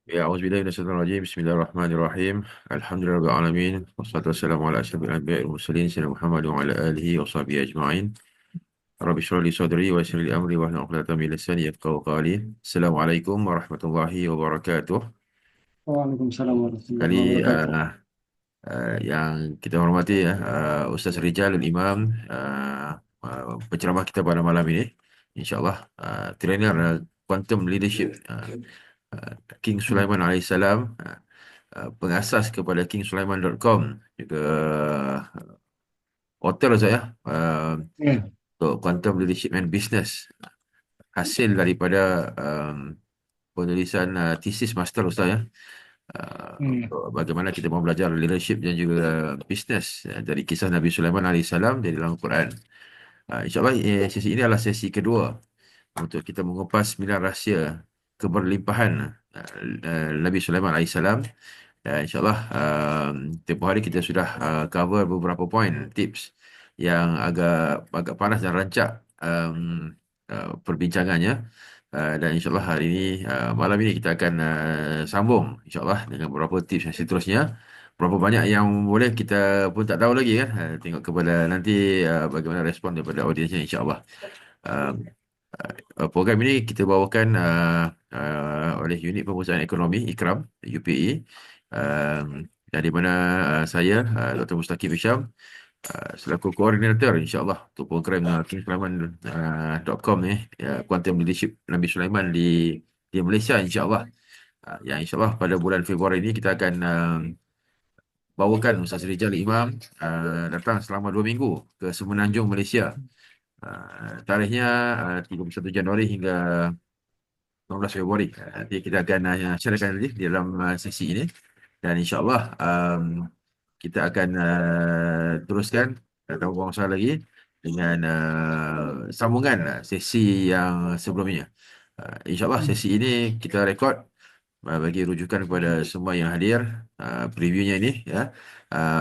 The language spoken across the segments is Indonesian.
Ya, auzubillahi minasyaitonir rajim. Bismillahirrahmanirrahim. Alhamdulillahirabbil alamin. Wassalatu wassalamu ala asyrofil anbiya'i wal mursalin sayyidina Muhammad wa ala alihi wa sahbihi ajma'in. Rabbi shrah li sadri wa yassir li amri wahlul 'uqdatam min lisani yafqahu qawli. Assalamualaikum warahmatullahi wabarakatuh. Waalaikumsalam warahmatullahi Kali wabarakatuh. yang kita hormati ya, Ustaz Rijalul Imam, penceramah kita pada malam ini, insyaallah, trainer quantum leadership, King Sulaiman alaihissalam, pengasas kepada kingsulaiman.com, juga hotel Ustaz ya, Ya, untuk quantum leadership and business, hasil daripada penulisan thesis master Ustaz ya, hmm, untuk bagaimana kita mau belajar leadership dan juga business, dari kisah Nabi Sulaiman alaihissalam dari dalam Quran. InsyaAllah, sesi ini adalah sesi kedua untuk kita mengupas 9 rahsia keberlimpahan Nabi Sulaiman alaihissalam. Dan insyaAllah, tempoh hari kita sudah cover beberapa poin, tips yang agak panas dan rancak, perbincangannya. Dan insyaAllah hari ini, malam ini kita akan sambung insyaAllah dengan beberapa tips yang seterusnya. Berapa banyak yang boleh kita pun tak tahu lagi kan. Tengok kepada nanti bagaimana respon daripada audiensnya insyaAllah. Uh, Program ini kita bawakan oleh Unit Pengurusan Ekonomi IKRAM, UPE, um, dan di mana saya, Dr. Mustaqim Hisham, selaku koordinator insyaAllah untuk program kingsulaiman.com ni, Quantum Leadership Nabi Sulaiman di Malaysia insyaAllah. Yang insyaAllah pada bulan Februari ini kita akan bawakan Ustaz Rijal Imam datang selama 2 minggu ke Semenanjung, Malaysia. Tarikhnya 31 Januari hingga 16 Februari. Nanti kita akan sharekan nanti di dalam sesi ini. Dan insyaAllah, kita akan teruskan, tak tahu berapa masa lagi, dengan sambungan sesi yang sebelumnya. InsyaAllah hmm, sesi ini kita rekod, bagi rujukan kepada semua yang hadir, previewnya ini ya.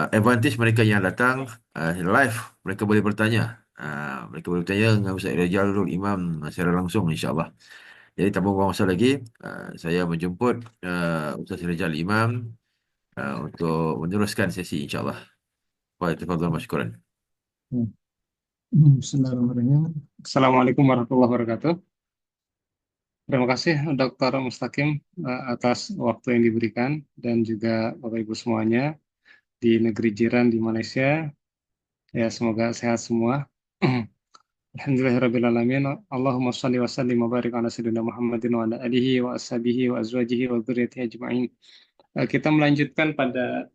Advantage mereka yang datang live, mereka boleh bertanya. Mereka boleh bertanya dengan Ustaz Rajalul Imam secara langsung insyaAllah. Jadi tanpa buang masa lagi, saya menjemput Ustaz Rizal Imam untuk meneruskan sesi insyaAllah. Baik, tafadhal masykuran. hmm. Bismillahirrahmanirrahim. Assalamualaikum warahmatullahi wabarakatuh. Terima kasih Dr. Mustaqim atas waktu yang diberikan dan juga Bapak Ibu semuanya di negeri jiran di Malaysia. Ya, semoga sehat semua. Alhamdulillahirrabbilalamin. Allahumma shalli wa sallim wa barik ala sayyidina Muhammadin wa ala alihi wa ashabihi wa azwajihi wa dzurriyyatihi ajma'in. Kita melanjutkan pada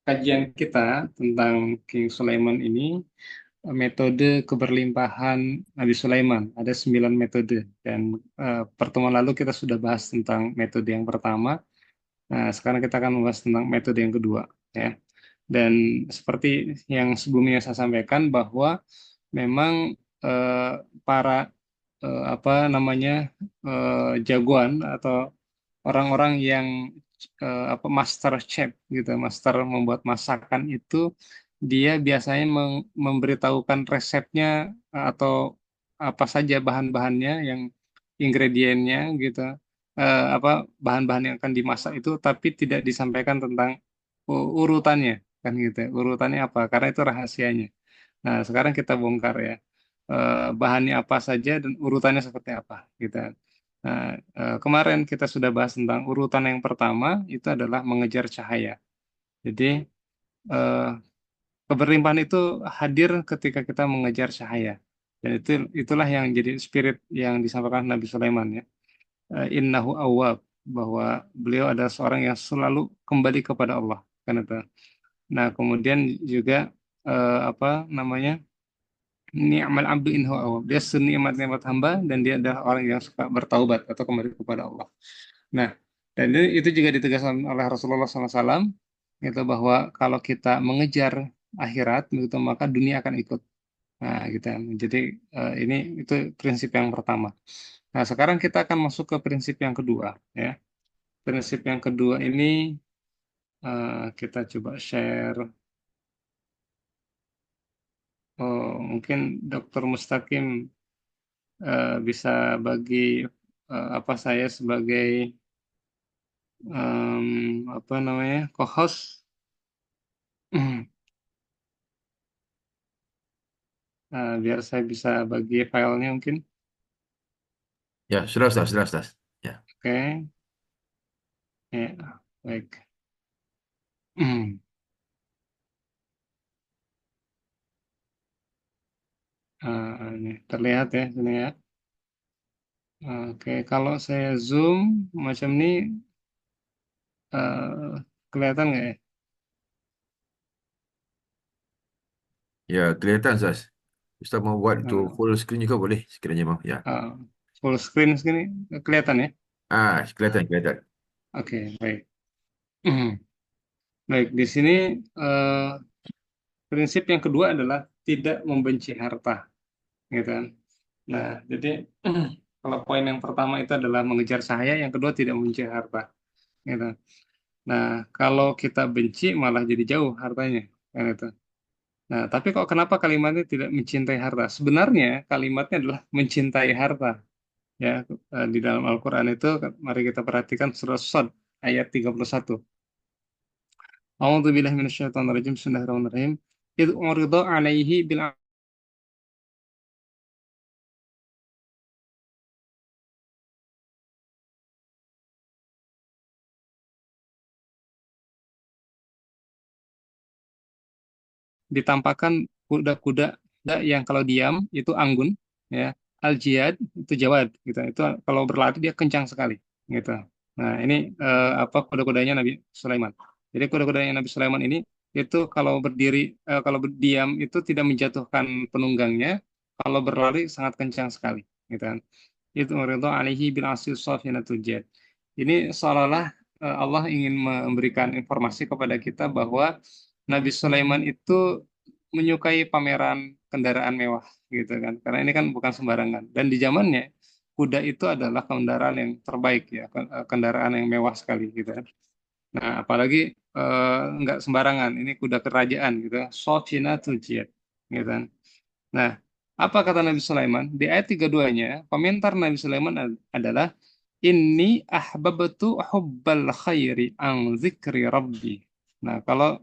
kajian kita tentang King Sulaiman ini, metode keberlimpahan Nabi Sulaiman. Ada 9 metode dan pertemuan lalu kita sudah bahas tentang metode yang pertama. Nah, sekarang kita akan membahas tentang metode yang kedua, ya. Dan seperti yang sebelumnya saya sampaikan bahwa memang eh, para apa namanya jagoan atau orang-orang yang apa master chef gitu, master membuat masakan itu dia biasanya memberitahukan resepnya atau apa saja bahan-bahannya yang ingredientnya gitu, apa bahan-bahan yang akan dimasak itu, tapi tidak disampaikan tentang urutannya kan gitu. Urutannya apa? Karena itu rahasianya. Nah, sekarang kita bongkar ya. Bahannya apa saja dan urutannya seperti apa gitu. Nah, kemarin kita sudah bahas tentang urutan yang pertama itu adalah mengejar cahaya. Jadi eh, keberlimpahan itu hadir ketika kita mengejar cahaya. Dan itulah yang jadi spirit yang disampaikan Nabi Sulaiman ya. Innahu awwab, bahwa beliau adalah seorang yang selalu kembali kepada Allah kan itu. Nah, kemudian juga apa namanya? Ni'mal abdu innahu awwab. Dia senikmat-nikmat hamba dan dia adalah orang yang suka bertaubat atau kembali kepada Allah. Nah, dan itu juga ditegaskan oleh Rasulullah SAW, itu bahwa kalau kita mengejar akhirat, itu maka dunia akan ikut. Nah, gitu kan. Jadi ini itu prinsip yang pertama. Nah, sekarang kita akan masuk ke prinsip yang kedua, ya. Prinsip yang kedua ini kita coba share. Oh, mungkin Dr. Mustaqim bisa bagi apa saya sebagai apa namanya co-host. Biar saya bisa bagi filenya mungkin. Ya, sudah, Ustaz, sudah, Ustaz. Ya. Oke, ya, baik. Ini terlihat ya sini ya. Oke, kalau saya zoom macam ini eh, kelihatan nggak ya? Ya, kelihatan, Ustaz. Ustaz mau buat itu Eh, full screen juga boleh, sekiranya mau. Ya. eh, Full screen segini kelihatan ya? Kelihatan, kelihatan. Oke, baik. Baik, di sini eh, prinsip yang kedua adalah tidak membenci harta, gitu kan? Nah, jadi kalau poin yang pertama itu adalah mengejar cahaya, yang kedua tidak membenci harta, gitu. Nah, kalau kita benci malah jadi jauh hartanya, kan itu. Nah, tapi kok kenapa kalimatnya tidak mencintai harta? Sebenarnya kalimatnya adalah mencintai harta. Ya, di dalam Al-Quran itu, mari kita perhatikan surah Shad ayat 31. A'udzu billahi minasyaitonir rajim. Bismillahirrahmanirrahim. Idh urida 'alaihi bil ditampakkan kuda-kuda yang kalau diam itu anggun, ya. Al-jiyad itu jawad, gitu. Itu kalau berlari dia kencang sekali, gitu. Nah, ini apa kuda-kudanya Nabi Sulaiman. Jadi kuda-kudanya Nabi Sulaiman ini itu kalau berdiri, kalau berdiam itu tidak menjatuhkan penunggangnya, kalau berlari sangat kencang sekali, gitu kan. Itu ridho alaihi bil asil safinatul jad. Ini seolah-olah Allah ingin memberikan informasi kepada kita bahwa Nabi Sulaiman itu menyukai pameran kendaraan mewah, gitu kan. Karena ini kan bukan sembarangan. Dan di zamannya kuda itu adalah kendaraan yang terbaik, ya, kendaraan yang mewah sekali, gitu kan. Nah, apalagi nggak sembarangan. Ini kuda kerajaan, gitu. Safinatul jad, gitu kan. Nah, apa kata Nabi Sulaiman? Di ayat 32-nya, komentar Nabi Sulaiman adalah Inni ahbabtu hubbal khairi an zikri rabbi. Nah, kalau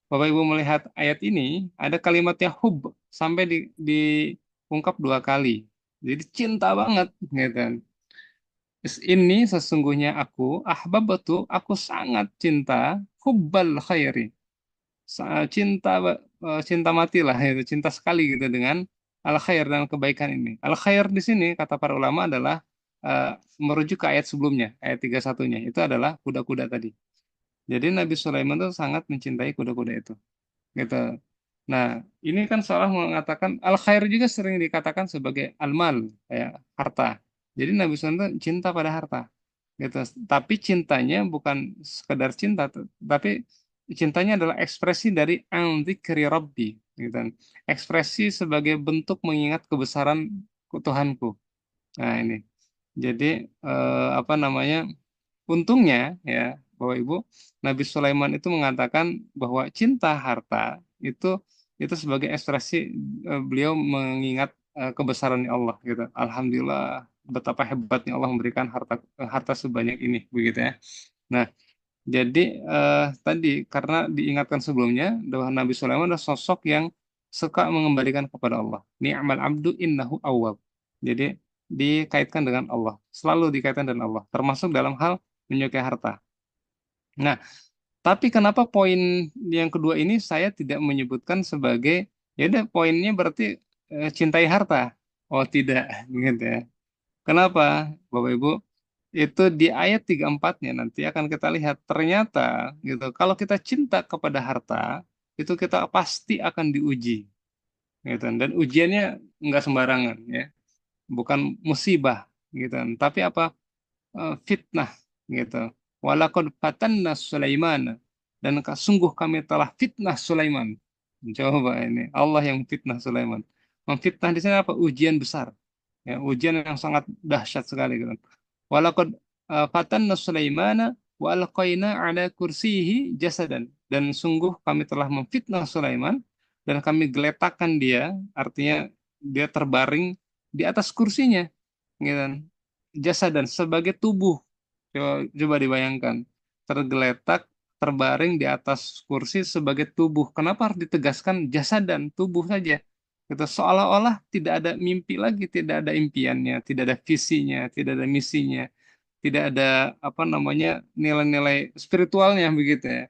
Bapak Ibu melihat ayat ini, ada kalimatnya hub sampai diungkap dua kali. Jadi cinta banget, gitu kan. Ini sesungguhnya ahbabtu, aku sangat cinta hubbal khairi, cinta cinta mati lah itu cinta sekali gitu dengan al khair dan kebaikan ini. Al khair di sini kata para ulama adalah eh, merujuk ke ayat sebelumnya, ayat 31-nya itu adalah kuda-kuda tadi. Jadi Nabi Sulaiman itu sangat mencintai kuda-kuda itu, gitu. Nah, ini kan seolah mengatakan al khair juga sering dikatakan sebagai al mal, kayak harta. Jadi Nabi Sulaiman itu cinta pada harta, gitu. Tapi cintanya bukan sekedar cinta, tapi cintanya adalah ekspresi dari dzikri rabbi, gitu. Ekspresi sebagai bentuk mengingat kebesaran Tuhanku. Nah, ini. Jadi apa namanya? Untungnya ya, Bapak Ibu, Nabi Sulaiman itu mengatakan bahwa cinta harta itu itu sebagai ekspresi beliau mengingat kebesaran Allah, gitu. Alhamdulillah, betapa hebatnya Allah memberikan harta sebanyak ini, begitu ya. Nah, jadi tadi karena diingatkan sebelumnya bahwa Nabi Sulaiman adalah sosok yang suka mengembalikan kepada Allah. Ni'mal abdu innahu awwab. Jadi dikaitkan dengan Allah, selalu dikaitkan dengan Allah, termasuk dalam hal menyukai harta. Nah, tapi kenapa poin yang kedua ini saya tidak menyebutkan sebagai ya udah poinnya berarti cintai harta? Oh tidak, gitu ya. Kenapa, Bapak Ibu? Itu di ayat 34-nya nanti akan kita lihat ternyata gitu. Kalau kita cinta kepada harta, itu kita pasti akan diuji, gitu. Dan ujiannya nggak sembarangan, ya. Bukan musibah, gitu. Tapi apa? Fitnah, gitu. Walaqad fatanna Sulaiman, dan sungguh kami telah fitnah Sulaiman. Coba ini Allah yang fitnah Sulaiman. Memfitnah di sini apa? Ujian besar, ya, ujian yang sangat dahsyat sekali, gitu. Walaqad fatanna Sulaimana wa alqaina ala kursiyihi jasadan, dan sungguh kami telah memfitnah Sulaiman dan kami geletakkan dia, artinya dia terbaring di atas kursinya, gitu kan. jasadan, sebagai tubuh. Coba dibayangkan, tergeletak, terbaring di atas kursi sebagai tubuh. Kenapa harus ditegaskan jasadan, tubuh saja? Gitu. Seolah-olah tidak ada mimpi lagi, tidak ada impiannya, tidak ada visinya, tidak ada misinya, tidak ada apa namanya nilai-nilai spiritualnya begitu ya.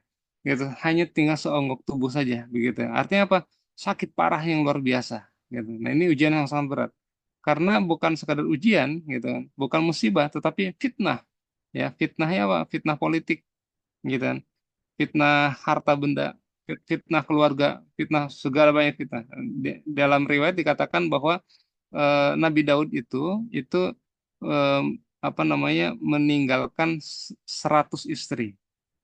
Gitu. Hanya tinggal seonggok tubuh saja begitu. Artinya apa? Sakit parah yang luar biasa. Gitu. Nah ini ujian yang sangat berat. Karena bukan sekadar ujian, gitu kan, bukan musibah, tetapi fitnah. Ya, fitnahnya apa? Fitnah politik, gitu kan, fitnah harta benda, fitnah keluarga, fitnah segala banyak fitnah. Dalam riwayat dikatakan bahwa Nabi Daud itu em, apa namanya meninggalkan 100 istri.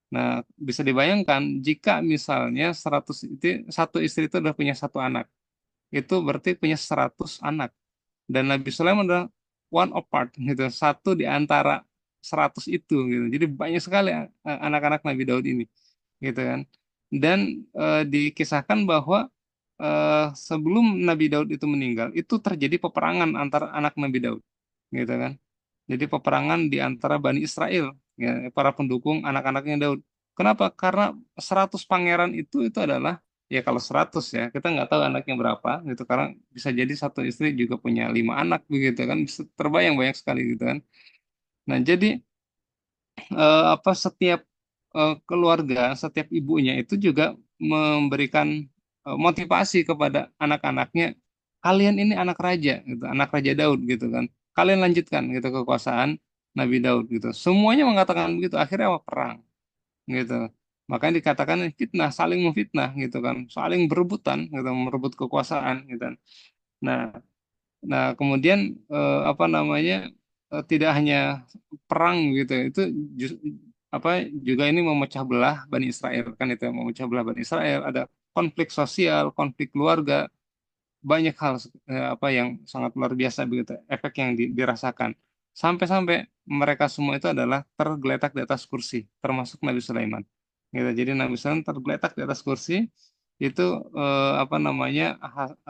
Nah, bisa dibayangkan jika misalnya 100 itu satu istri itu udah punya satu anak, itu berarti punya 100 anak. Dan Nabi Sulaiman adalah one of part gitu, satu di antara 100 itu gitu. Jadi banyak sekali anak-anak Nabi Daud ini gitu kan. Dan dikisahkan bahwa sebelum Nabi Daud itu meninggal, itu terjadi peperangan antara anak Nabi Daud gitu kan. Jadi peperangan di antara Bani Israel, ya, para pendukung anak-anaknya Daud. Kenapa? Karena 100 pangeran itu adalah, ya kalau 100 ya, kita nggak tahu anaknya berapa gitu. Karena bisa jadi satu istri juga punya 5 anak begitu kan. Bisa terbayang banyak sekali gitu kan. Nah jadi apa setiap keluarga, setiap ibunya itu juga memberikan motivasi kepada anak-anaknya. Kalian ini anak raja, gitu, anak Raja Daud gitu kan. Kalian lanjutkan gitu kekuasaan Nabi Daud gitu. Semuanya mengatakan begitu. Akhirnya apa? Perang gitu. Makanya dikatakan fitnah, saling memfitnah gitu kan, saling berebutan gitu, merebut kekuasaan gitu kan. Nah, Nah, kemudian apa namanya tidak hanya perang gitu, itu apa juga ini memecah belah Bani Israel kan itu memecah belah Bani Israel. Ada konflik sosial, konflik keluarga, banyak hal apa yang sangat luar biasa begitu, efek yang dirasakan. Sampai-sampai mereka semua itu adalah tergeletak di atas kursi, termasuk Nabi Sulaiman. Gitu. Jadi Nabi Sulaiman tergeletak di atas kursi itu apa namanya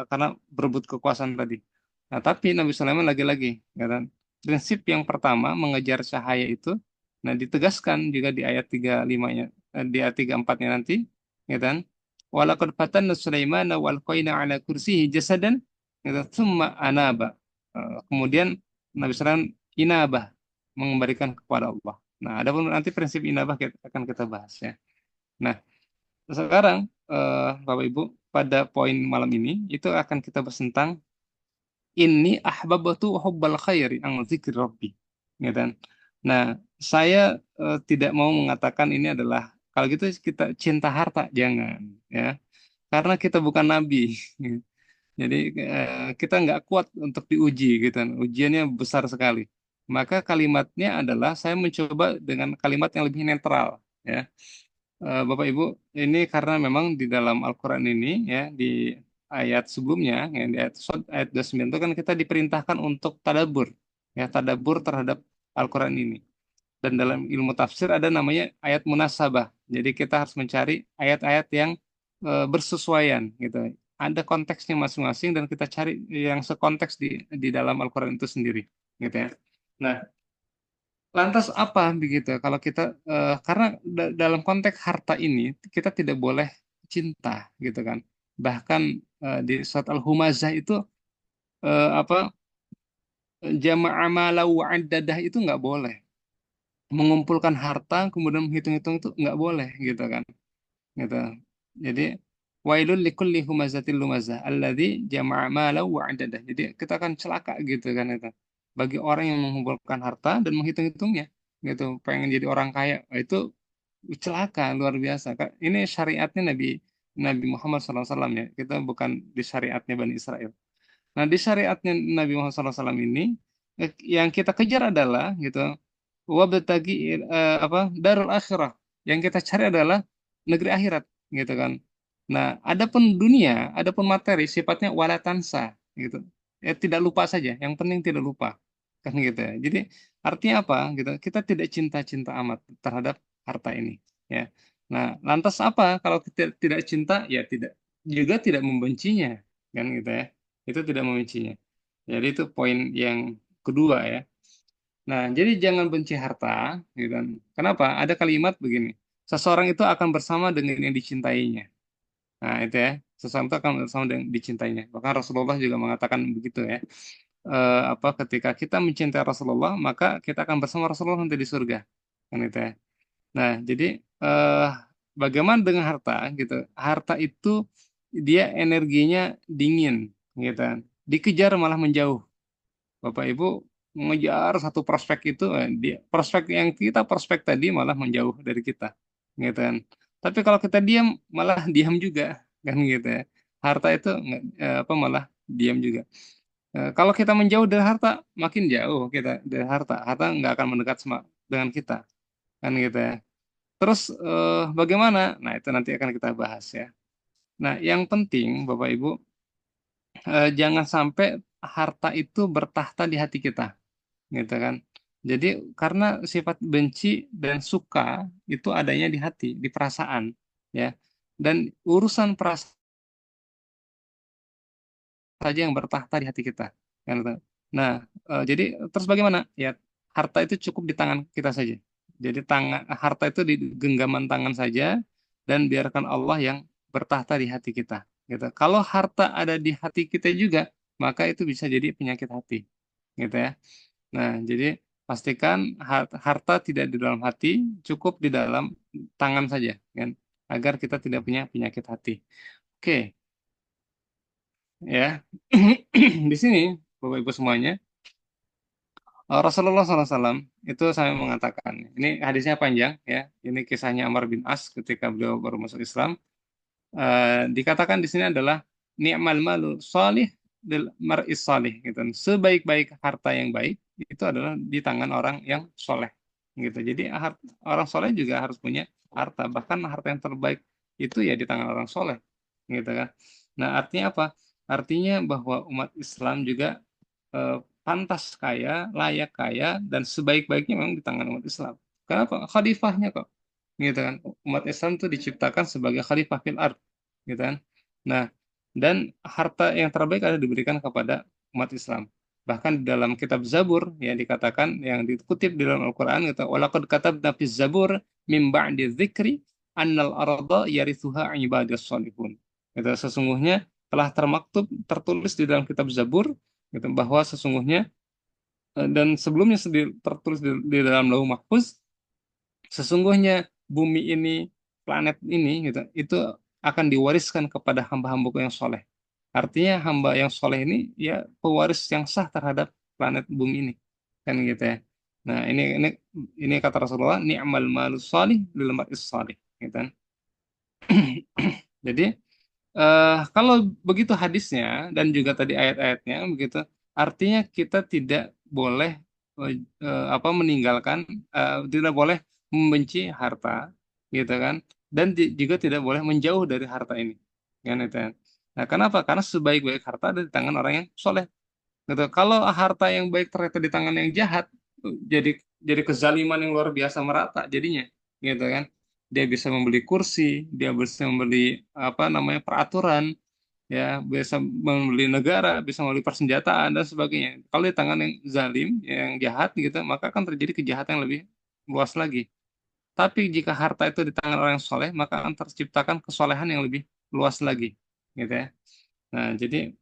karena berebut kekuasaan tadi. Nah, tapi Nabi Sulaiman lagi-lagi, ya kan? Prinsip yang pertama mengejar cahaya itu, nah ditegaskan juga di ayat 35-nya, di ayat 34-nya nanti, ya kan? Walaqad fatanna Sulaiman wal qaina ala kursihi jasadan, gitu. Tsumma anaba. Kemudian Nabi Sulaiman inabah, mengembalikan kepada Allah. Nah, adapun nanti prinsip inabah akan kita bahas ya. Nah, sekarang Bapak Ibu pada poin malam ini itu akan kita bahas tentang ini ahbabatu hubbal khairi ang zikri rabbi. Ya kan? Nah, saya tidak mau mengatakan ini adalah kalau gitu kita cinta harta, jangan ya. Karena kita bukan nabi. Jadi kita nggak kuat untuk diuji gitu kan. Ujiannya besar sekali. Maka kalimatnya adalah saya mencoba dengan kalimat yang lebih netral ya. Bapak Ibu, ini karena memang di dalam Al-Quran ini ya di ayat sebelumnya ya di ayat ayat 29 itu kan kita diperintahkan untuk tadabur ya tadabur terhadap Al-Quran ini. Dan dalam ilmu tafsir ada namanya ayat munasabah. Jadi kita harus mencari ayat-ayat yang bersesuaian gitu. Ada konteksnya masing-masing dan kita cari yang sekonteks di dalam Al-Quran itu sendiri gitu ya. Nah, lantas apa begitu? Kalau kita karena dalam konteks harta ini kita tidak boleh cinta gitu kan. Bahkan di surat Al-Humazah itu apa jama'a malau addadah itu nggak boleh. Mengumpulkan harta kemudian menghitung-hitung itu nggak boleh gitu kan. Gitu. Jadi wailul likulli humazatil lumazah alladzi jama'a malau wa addadah. Jadi kita akan celaka gitu kan itu. Bagi orang yang mengumpulkan harta dan menghitung-hitungnya gitu, pengen jadi orang kaya. Itu celaka luar biasa. Ini syariatnya Nabi Nabi Muhammad SAW ya. Kita bukan di syariatnya Bani Israel. Nah, di syariatnya Nabi Muhammad SAW ini yang kita kejar adalah gitu wabtagi apa darul akhirah. Yang kita cari adalah negeri akhirat gitu kan. Nah, adapun dunia, adapun materi sifatnya walatansa gitu. Ya tidak lupa saja, yang penting tidak lupa. Kan gitu ya. Jadi artinya apa gitu? Kita tidak cinta-cinta amat terhadap harta ini ya. Nah, lantas apa kalau kita tidak cinta ya tidak juga tidak membencinya kan gitu ya. Itu tidak membencinya. Jadi itu poin yang kedua ya. Nah, jadi jangan benci harta, gitu kan. Kenapa? Ada kalimat begini, seseorang itu akan bersama dengan yang dicintainya. Nah, itu ya, seseorang itu akan bersama dengan yang dicintainya. Bahkan Rasulullah juga mengatakan begitu ya. Apa ketika kita mencintai Rasulullah, maka kita akan bersama Rasulullah nanti di surga. Kan itu ya. Nah, jadi eh, bagaimana dengan harta gitu? Harta itu dia energinya dingin, gitu kan. Dikejar malah menjauh. Bapak Ibu mengejar satu prospek itu, dia prospek yang kita prospek tadi malah menjauh dari kita, gitu kan. Tapi kalau kita diam malah diam juga, kan gitu ya. Harta itu apa malah diam juga. Kalau kita menjauh dari harta, makin jauh kita dari harta. Harta nggak akan mendekat dengan kita, kan gitu ya. Terus bagaimana? Nah, itu nanti akan kita bahas ya. Nah, yang penting Bapak Ibu, jangan sampai harta itu bertahta di hati kita, gitu kan. Jadi karena sifat benci dan suka itu adanya di hati, di perasaan, ya. Dan urusan perasaan saja yang bertahta di hati kita, kan gitu. Nah, jadi terus bagaimana? Ya, harta itu cukup di tangan kita saja. Jadi harta itu di genggaman tangan saja dan biarkan Allah yang bertahta di hati kita, gitu. Kalau harta ada di hati kita juga, maka itu bisa jadi penyakit hati, gitu ya. Nah, jadi pastikan harta tidak di dalam hati, cukup di dalam tangan saja, kan, agar kita tidak punya penyakit hati. Oke, ya. Di sini, Bapak Ibu semuanya, Rasulullah SAW itu saya mengatakan, ini hadisnya panjang, ya. Ini kisahnya Amr bin As ketika beliau baru masuk Islam. Dikatakan di sini adalah ni'mal malu salih lil mar'is salih, gitu. Sebaik-baik harta yang baik itu adalah di tangan orang yang soleh, gitu. Jadi orang soleh juga harus punya harta, bahkan harta yang terbaik itu ya di tangan orang soleh, gitu kan. Nah, artinya apa? Artinya bahwa umat Islam juga eh, pantas kaya, layak kaya, dan sebaik-baiknya memang di tangan umat Islam. Kenapa? Khalifahnya kok, gitu kan. Umat Islam itu diciptakan sebagai khalifah fil ard, gitu kan. Nah, dan harta yang terbaik ada diberikan kepada umat Islam. Bahkan di dalam kitab Zabur yang dikatakan, yang dikutip di dalam Al-Quran, kata walaqad katabna fiz Zabur mim ba'di dzikri annal arda yarithuha ibadiyas sholihun. Itu sesungguhnya telah tertulis di dalam kitab Zabur, gitu, bahwa sesungguhnya dan sebelumnya tertulis di dalam Lauh Mahfuz, sesungguhnya bumi ini, planet ini, gitu, itu akan diwariskan kepada hamba-hambaku yang soleh. Artinya hamba yang soleh ini ya pewaris yang sah terhadap planet bumi ini, kan gitu ya. Nah, ini kata Rasulullah, ni'mal malu salih lil mar'is salih, gitu kan. Jadi kalau begitu hadisnya dan juga tadi ayat-ayatnya begitu, artinya kita tidak boleh apa meninggalkan, tidak boleh membenci harta, gitu kan, dan juga tidak boleh menjauh dari harta ini, kan itu kan. Nah, kenapa? Karena sebaik-baik harta ada di tangan orang yang soleh, gitu. Kalau harta yang baik ternyata di tangan yang jahat, jadi jadi kezaliman yang luar biasa merata jadinya, gitu kan. Dia bisa membeli kursi, dia bisa membeli apa namanya peraturan, ya, bisa membeli negara, bisa membeli persenjataan dan sebagainya. Kalau di tangan yang zalim, yang jahat gitu, maka akan terjadi kejahatan yang lebih luas lagi. Tapi jika harta itu di tangan orang yang soleh, maka akan terciptakan kesolehan yang lebih luas lagi, gitu ya. Nah, jadi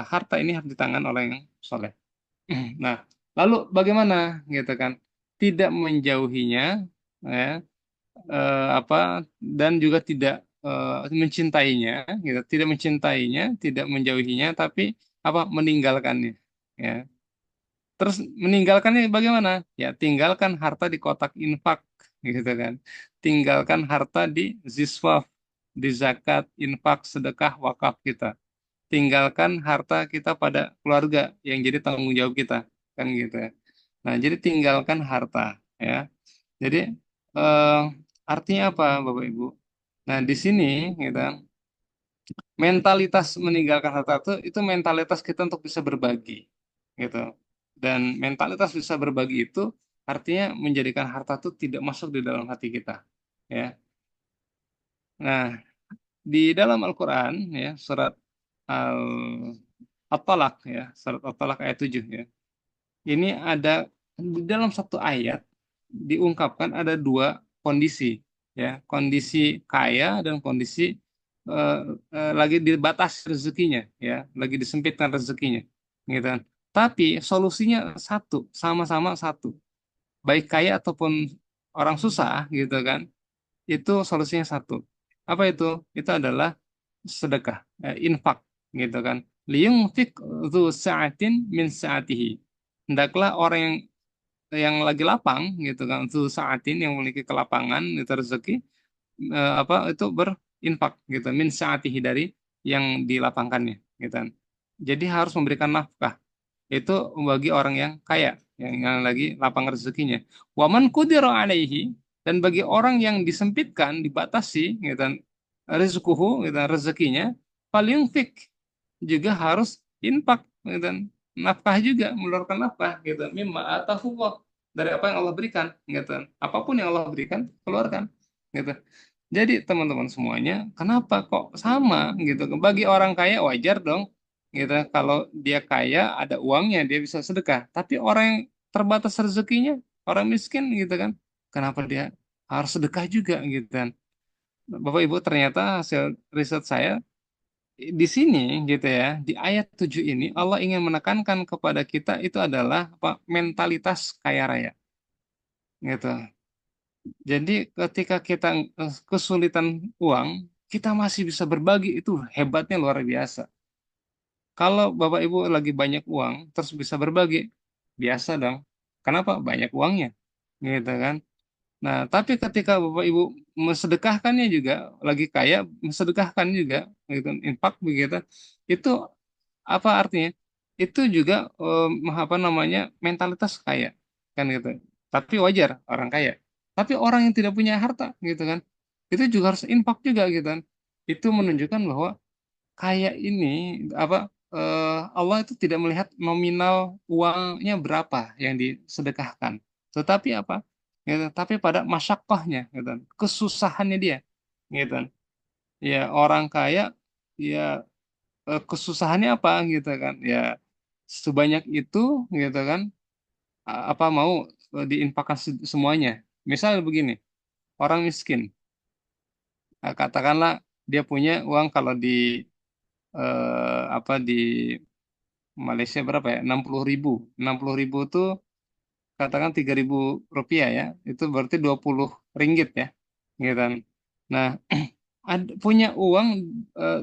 harta ini harus di tangan orang yang soleh. Nah, lalu bagaimana, gitu kan? Tidak menjauhinya, ya, apa, dan juga tidak mencintainya, gitu. Tidak mencintainya, tidak menjauhinya, tapi apa? Meninggalkannya, ya. Terus meninggalkannya bagaimana? Ya, tinggalkan harta di kotak infak, gitu kan. Tinggalkan harta di ziswaf, di zakat, infak, sedekah, wakaf kita. Tinggalkan harta kita pada keluarga yang jadi tanggung jawab kita, kan gitu ya. Nah, jadi tinggalkan harta, ya. Jadi eh, artinya apa, Bapak Ibu? Nah, di sini gitu, mentalitas meninggalkan harta itu mentalitas kita untuk bisa berbagi, gitu. Dan mentalitas bisa berbagi itu artinya menjadikan harta itu tidak masuk di dalam hati kita, ya. Nah, di dalam Al-Qur'an, ya, surat Al At-Talaq, ya, surat At-Talaq ayat 7, ya. Ini ada di dalam satu ayat diungkapkan ada dua kondisi, ya, kondisi kaya dan kondisi eh, lagi dibatas rezekinya, ya, lagi disempitkan rezekinya, gitu kan. Tapi solusinya satu, sama-sama satu, baik kaya ataupun orang susah, gitu kan, itu solusinya satu. Apa itu? Itu adalah sedekah, infak, gitu kan. Liyunfik dzu sa'atin min sa'atihi. Hendaklah orang yang lagi lapang, gitu kan, dzu sa'atin, yang memiliki kelapangan itu rezeki, apa itu berinfak, gitu, min sa'atihi, dari yang dilapangkannya, gitu kan. Jadi harus memberikan nafkah itu bagi orang yang kaya, yang lagi lapang rezekinya. Waman qudira alaihi, dan bagi orang yang disempitkan, dibatasi, gitu kan, rizquhu, gitu kan, rezekinya, falyunfik, juga harus infak, gitu kan, nafkah juga, mengeluarkan nafkah, gitu, mimma atahullah, dari apa yang Allah berikan, gitu kan. Apapun yang Allah berikan, keluarkan, gitu. Jadi teman-teman semuanya, kenapa kok sama, gitu? Bagi orang kaya wajar dong, gitu. Kalau dia kaya, ada uangnya, dia bisa sedekah. Tapi orang yang terbatas rezekinya, orang miskin, gitu kan, kenapa dia harus sedekah juga, gitu kan? Bapak Ibu, ternyata hasil riset saya di sini, gitu ya, di ayat 7 ini Allah ingin menekankan kepada kita itu adalah apa? Mentalitas kaya raya, gitu. Jadi ketika kita kesulitan uang, kita masih bisa berbagi, itu hebatnya luar biasa. Kalau Bapak Ibu lagi banyak uang, terus bisa berbagi, biasa dong. Kenapa? Banyak uangnya, gitu kan. Nah, tapi ketika Bapak Ibu mensedekahkannya juga, lagi kaya, mensedekahkan juga, gitu, infak begitu, itu apa artinya? Itu juga apa namanya, mentalitas kaya, kan gitu. Tapi wajar orang kaya. Tapi orang yang tidak punya harta, gitu kan, itu juga harus infak juga, gitu kan. Itu menunjukkan bahwa kaya ini apa, Allah itu tidak melihat nominal uangnya berapa yang disedekahkan, tetapi apa? Gitu, tapi pada masyakohnya, gitu, kesusahannya dia, gitu. Ya orang kaya, ya kesusahannya apa, gitu kan, ya sebanyak itu, gitu kan, apa mau diinfakkan semuanya. Misal begini, orang miskin, katakanlah dia punya uang, kalau di apa di Malaysia berapa ya, 60.000, 60.000 tuh katakan 3.000 rupiah, ya, itu berarti 20 ringgit, ya, gitu kan. Nah, punya uang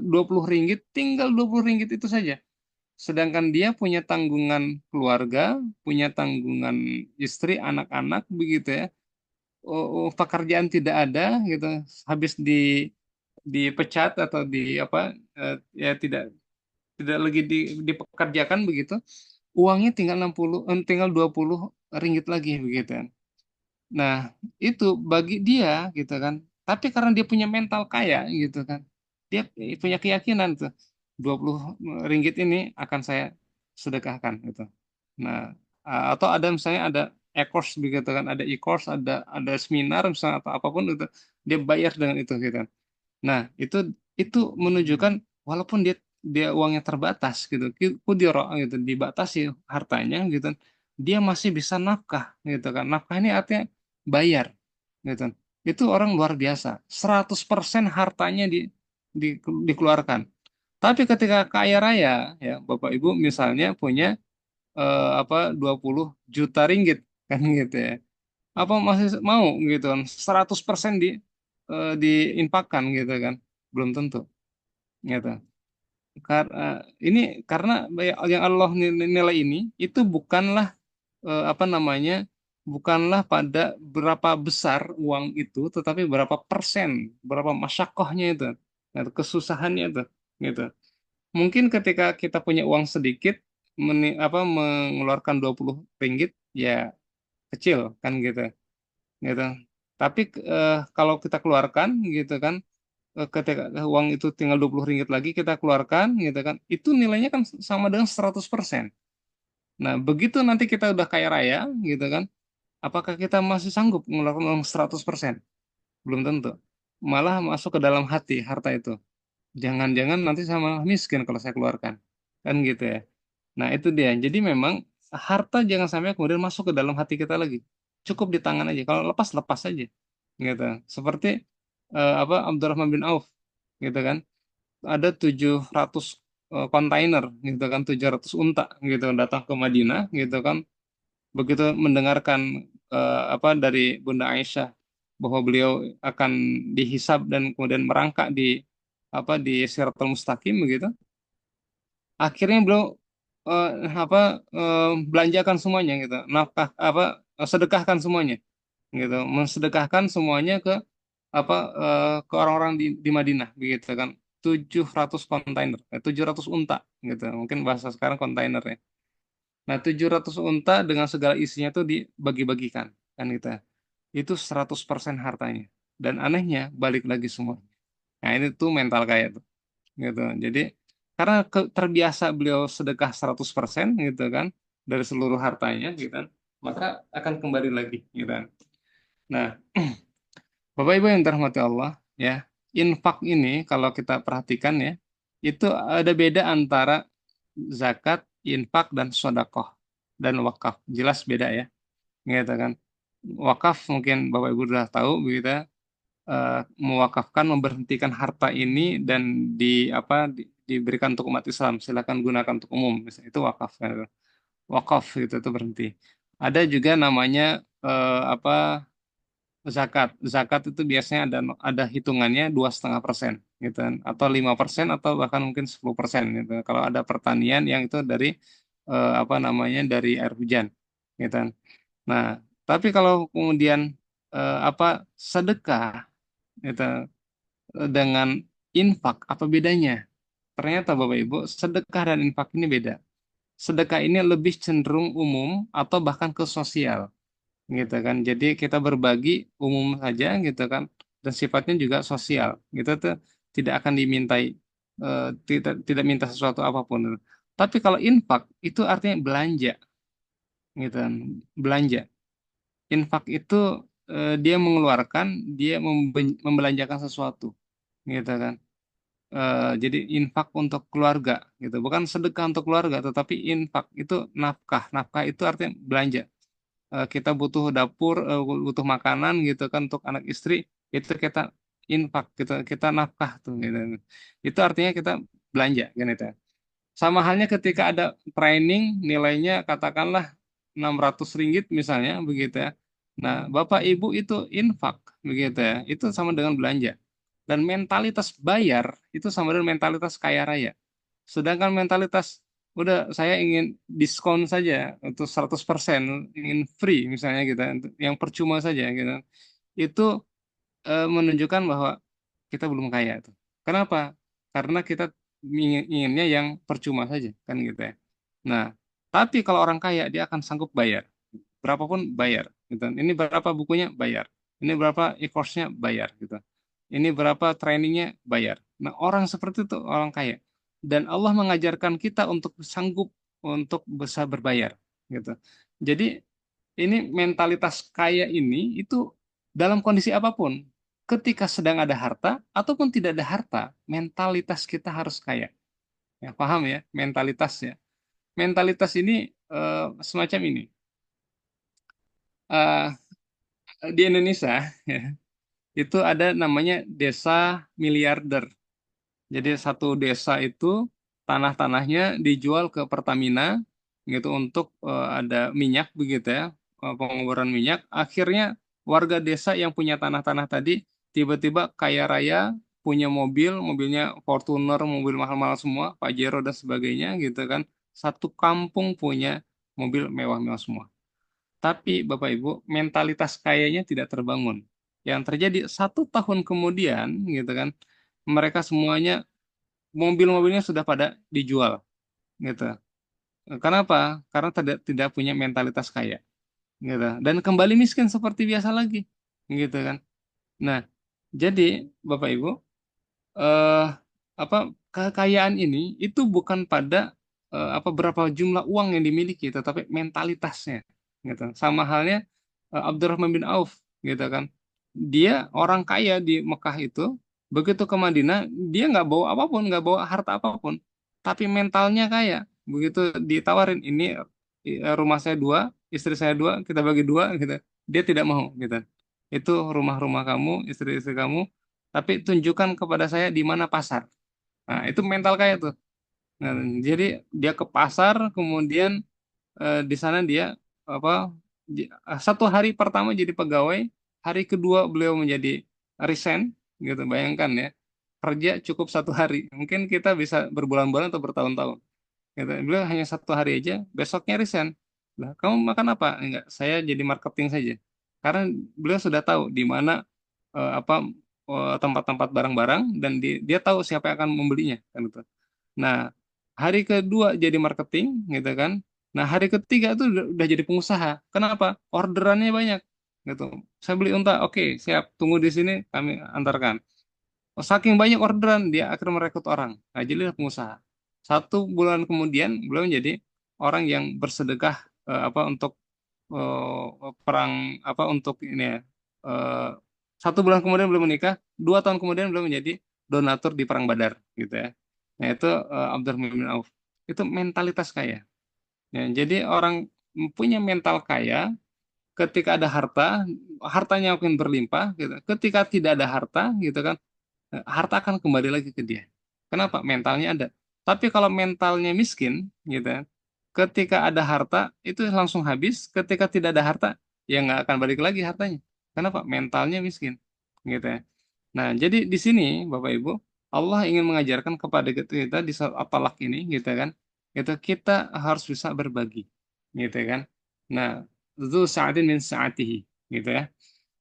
20 ringgit, tinggal 20 ringgit itu saja. Sedangkan dia punya tanggungan keluarga, punya tanggungan istri, anak-anak, begitu ya. Pekerjaan tidak ada, gitu. Habis dipecat atau di apa, ya tidak tidak lagi dipekerjakan, begitu. Uangnya tinggal 60, tinggal 20 ringgit lagi, begitu kan. Nah, itu bagi dia, gitu kan. Tapi karena dia punya mental kaya, gitu kan. Dia punya keyakinan tuh, 20 ringgit ini akan saya sedekahkan, gitu. Nah, atau ada misalnya ada e-course, begitu kan, ada e-course, ada seminar misalnya atau apapun itu, dia bayar dengan itu, gitu kan. Nah, itu menunjukkan walaupun dia dia uangnya terbatas, gitu, kudiro, gitu, dibatasi hartanya, gitu, dia masih bisa nafkah, gitu kan. Nafkah ini artinya bayar, gitu. Itu orang luar biasa. 100% hartanya di, dikeluarkan. Tapi ketika kaya raya, ya, Bapak Ibu misalnya punya apa 20 juta ringgit, kan, gitu ya. Apa masih mau, gitu kan, 100% diinfakkan, gitu kan, belum tentu, gitu. Karena ini, karena yang Allah nilai ini itu bukanlah apa namanya, bukanlah pada berapa besar uang itu, tetapi berapa persen, berapa masyakohnya itu, nah, kesusahannya itu, gitu. Mungkin ketika kita punya uang sedikit, apa, mengeluarkan 20 ringgit, ya kecil, kan, gitu, gitu. Tapi kalau kita keluarkan, gitu kan, ketika uang itu tinggal 20 ringgit lagi kita keluarkan, gitu kan, itu nilainya kan sama dengan 100%. Nah, begitu nanti kita udah kaya raya, gitu kan, apakah kita masih sanggup mengeluarkan uang 100%? Belum tentu. Malah masuk ke dalam hati harta itu. Jangan-jangan nanti saya malah miskin kalau saya keluarkan. Kan, gitu ya. Nah, itu dia. Jadi memang harta jangan sampai kemudian masuk ke dalam hati kita lagi. Cukup di tangan aja. Kalau lepas lepas aja, gitu. Seperti apa Abdurrahman bin Auf, gitu kan. Ada 700 kontainer, gitu kan, 700 unta, gitu datang ke Madinah, gitu kan. Begitu mendengarkan apa dari Bunda Aisyah bahwa beliau akan dihisab dan kemudian merangkak di apa di Siratal Mustaqim begitu. Akhirnya beliau eh, apa belanjakan semuanya gitu. Nafkah apa sedekahkan semuanya gitu. Mensedekahkan semuanya ke apa ke orang-orang di Madinah begitu kan. 700 kontainer, 700 unta gitu. Mungkin bahasa sekarang kontainer ya. Nah, 700 unta dengan segala isinya itu dibagi-bagikan kan gitu. Itu 100% hartanya. Dan anehnya balik lagi semua. Nah, ini tuh mental kaya tuh gitu. Jadi karena terbiasa beliau sedekah 100% gitu kan dari seluruh hartanya gitu kan, maka akan kembali lagi gitu kan. Nah, Bapak Ibu yang dirahmati Allah ya, infak ini kalau kita perhatikan ya, itu ada beda antara zakat, infak dan sodakoh dan wakaf. Jelas beda ya, gitu kan. Wakaf mungkin Bapak Ibu sudah tahu begitu ya, mewakafkan memberhentikan harta ini dan di apa diberikan untuk umat Islam, silakan gunakan untuk umum, misalnya itu wakaf kan. Wakaf gitu itu berhenti. Ada juga namanya apa zakat. Zakat itu biasanya ada hitungannya 2,5% gitu kan, atau 5% atau bahkan mungkin 10% gitu. Kalau ada pertanian yang itu dari apa namanya dari air hujan gitu kan. Nah, tapi kalau kemudian apa sedekah gitu dengan infak apa bedanya? Ternyata Bapak Ibu, sedekah dan infak ini beda. Sedekah ini lebih cenderung umum atau bahkan ke sosial, gitu kan. Jadi kita berbagi umum saja, gitu kan, dan sifatnya juga sosial. Gitu tuh tidak akan dimintai, tidak tidak minta sesuatu apapun. Tapi kalau infak itu artinya belanja, gitu kan, belanja. Infak itu dia mengeluarkan, dia membelanjakan sesuatu, gitu kan. Jadi infak untuk keluarga gitu, bukan sedekah untuk keluarga, tetapi infak itu nafkah. Nafkah itu artinya belanja. Kita butuh dapur, butuh makanan gitu kan untuk anak istri, itu kita infak, kita nafkah tuh gitu. Itu artinya kita belanja kan itu. Sama halnya ketika ada training nilainya katakanlah 600 ringgit misalnya begitu ya. Nah, Bapak Ibu itu infak begitu ya. Itu sama dengan belanja. Dan mentalitas bayar itu sama dengan mentalitas kaya raya. Sedangkan mentalitas udah saya ingin diskon saja untuk 100%, ingin free misalnya gitu, yang percuma saja gitu. Itu menunjukkan bahwa kita belum kaya tuh. Kenapa? Karena kita inginnya yang percuma saja kan gitu ya. Nah, tapi kalau orang kaya dia akan sanggup bayar, berapapun bayar gitu. Ini berapa bukunya bayar. Ini berapa e-course-nya bayar gitu. Ini berapa trainingnya bayar. Nah, orang seperti itu orang kaya. Dan Allah mengajarkan kita untuk sanggup untuk bisa berbayar gitu. Jadi ini mentalitas kaya ini itu dalam kondisi apapun. Ketika sedang ada harta ataupun tidak ada harta, mentalitas kita harus kaya. Ya, paham ya mentalitasnya. Mentalitas ini semacam ini. Eh, di Indonesia ya, itu ada namanya desa miliarder. Jadi satu desa itu tanah-tanahnya dijual ke Pertamina gitu untuk ada minyak begitu ya, pengeboran minyak. Akhirnya warga desa yang punya tanah-tanah tadi tiba-tiba kaya raya, punya mobil, mobilnya Fortuner, mobil mahal-mahal semua, Pajero dan sebagainya gitu kan. Satu kampung punya mobil mewah-mewah semua. Tapi Bapak Ibu, mentalitas kayanya tidak terbangun. Yang terjadi 1 tahun kemudian gitu kan, mereka semuanya mobil-mobilnya sudah pada dijual gitu. Kenapa? Karena tidak tidak punya mentalitas kaya gitu. Dan kembali miskin seperti biasa lagi gitu kan. Nah, jadi Bapak Ibu, eh apa kekayaan ini itu bukan pada apa berapa jumlah uang yang dimiliki, tetapi mentalitasnya gitu. Sama halnya Abdurrahman bin Auf gitu kan. Dia orang kaya di Mekah itu, begitu ke Madinah dia nggak bawa apapun, nggak bawa harta apapun, tapi mentalnya kaya. Begitu ditawarin rumah saya dua, istri saya dua, kita bagi dua gitu. Dia tidak mau gitu. Itu rumah-rumah kamu, istri-istri kamu, tapi tunjukkan kepada saya di mana pasar. Nah, itu mental kaya tuh. Nah, jadi dia ke pasar, kemudian di sana dia apa satu hari pertama jadi pegawai, hari kedua beliau menjadi resign, gitu. Bayangkan ya, kerja cukup satu hari. Mungkin kita bisa berbulan-bulan atau bertahun-tahun. Gitu. Beliau hanya satu hari aja, besoknya resign. Lah, kamu makan apa? Enggak, saya jadi marketing saja. Karena beliau sudah tahu di mana apa tempat-tempat barang-barang dan dia tahu siapa yang akan membelinya kan itu. Nah, hari kedua jadi marketing gitu kan. Nah, hari ketiga itu udah jadi pengusaha. Kenapa? Orderannya banyak gitu. Saya beli unta, oke, siap. Tunggu di sini kami antarkan. Oh, saking banyak orderan, dia akhirnya merekrut orang. Nah, jadilah pengusaha. Satu bulan kemudian, beliau menjadi orang yang bersedekah apa untuk perang apa untuk ini ya. eh, satu bulan kemudian beliau menikah, 2 tahun kemudian beliau menjadi donatur di perang Badar, gitu ya. Nah, itu Abdurrahman bin Auf. Itu mentalitas kaya. Ya, jadi orang punya mental kaya ketika ada harta, hartanya akan berlimpah, gitu. Ketika tidak ada harta, gitu kan, harta akan kembali lagi ke dia. Kenapa? Mentalnya ada. Tapi kalau mentalnya miskin, gitu, ya, ketika ada harta itu langsung habis. Ketika tidak ada harta, ya nggak akan balik lagi hartanya. Kenapa? Mentalnya miskin, gitu ya. Nah, jadi di sini, Bapak Ibu, Allah ingin mengajarkan kepada kita di saat at ini, gitu kan, itu kita harus bisa berbagi, gitu kan. Nah, itu sa'atin min sa'atihi, gitu ya.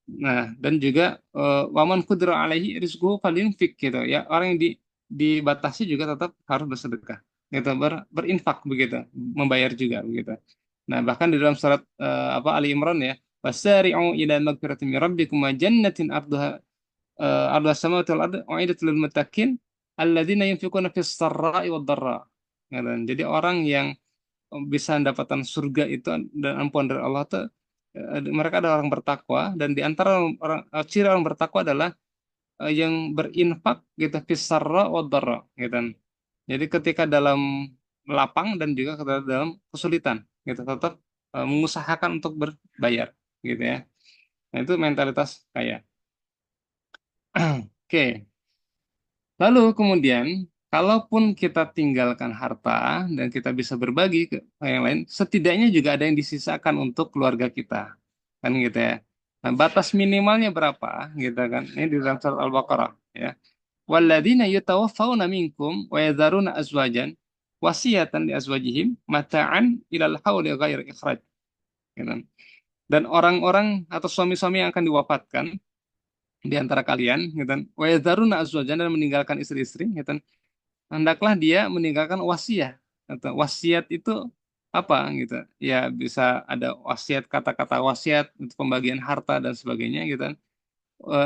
Nah, dan juga waman qudra alaihi rizquhu falyunfik gitu ya. Orang yang dibatasi juga tetap harus bersedekah. Gitu, berinfak begitu, membayar juga begitu. Nah, bahkan di dalam surat apa Ali Imran ya, wasari'u ila magfiratin min rabbikum wa jannatin arduha arduha samawati wal ardu uiddat lil muttaqin alladzina yunfikuna fis sarra'i wad dharra. Gitu. Jadi orang yang bisa mendapatkan surga itu dan ampunan dari Allah tuh mereka adalah orang bertakwa dan di antara orang ciri orang bertakwa adalah yang berinfak gitu fisarra wa dharra gitu. Jadi ketika dalam lapang dan juga ketika dalam kesulitan gitu tetap mengusahakan untuk berbayar gitu ya. Nah, itu mentalitas kaya. Oke. Lalu kemudian, kalaupun kita tinggalkan harta dan kita bisa berbagi ke yang lain, setidaknya juga ada yang disisakan untuk keluarga kita, kan gitu ya. Nah, batas minimalnya berapa, gitu kan? Ini di dalam surat Al-Baqarah, ya. Walladzina yatawaffawna minkum wa yadharuna azwajan wasiyatan li azwajihim mata'an ilal hauli ghairi ikhraj. Gitu. Dan orang-orang atau suami-suami yang akan diwafatkan di antara kalian, gitu, wa yadharuna azwajan dan meninggalkan istri-istri, gitu, hendaklah dia meninggalkan wasiat. Atau wasiat itu apa gitu? Ya bisa ada wasiat kata-kata wasiat untuk pembagian harta dan sebagainya gitu kan.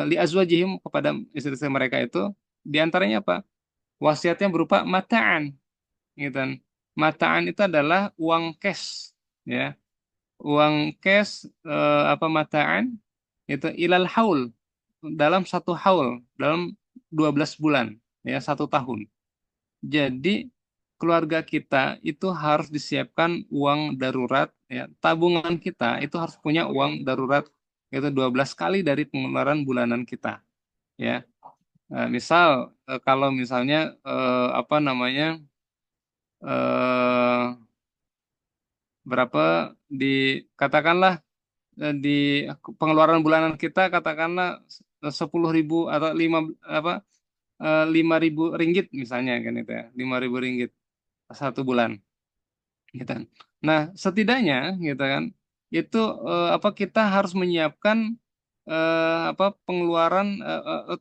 Li azwajihim kepada istri-istri mereka itu di antaranya apa? Wasiatnya berupa mataan gitu kan. Mataan itu adalah uang cash ya. Uang cash apa mataan itu ilal haul dalam satu haul dalam 12 bulan ya 1 tahun. Jadi keluarga kita itu harus disiapkan uang darurat ya. Tabungan kita itu harus punya uang darurat yaitu 12 kali dari pengeluaran bulanan kita ya. Misal kalau misalnya apa namanya eh, berapa di katakanlah di pengeluaran bulanan kita katakanlah 10.000 atau 5.000 ringgit misalnya kan itu ya 5.000 ringgit 1 bulan gitu kan. Nah, setidaknya gitu kan, itu apa kita harus menyiapkan apa pengeluaran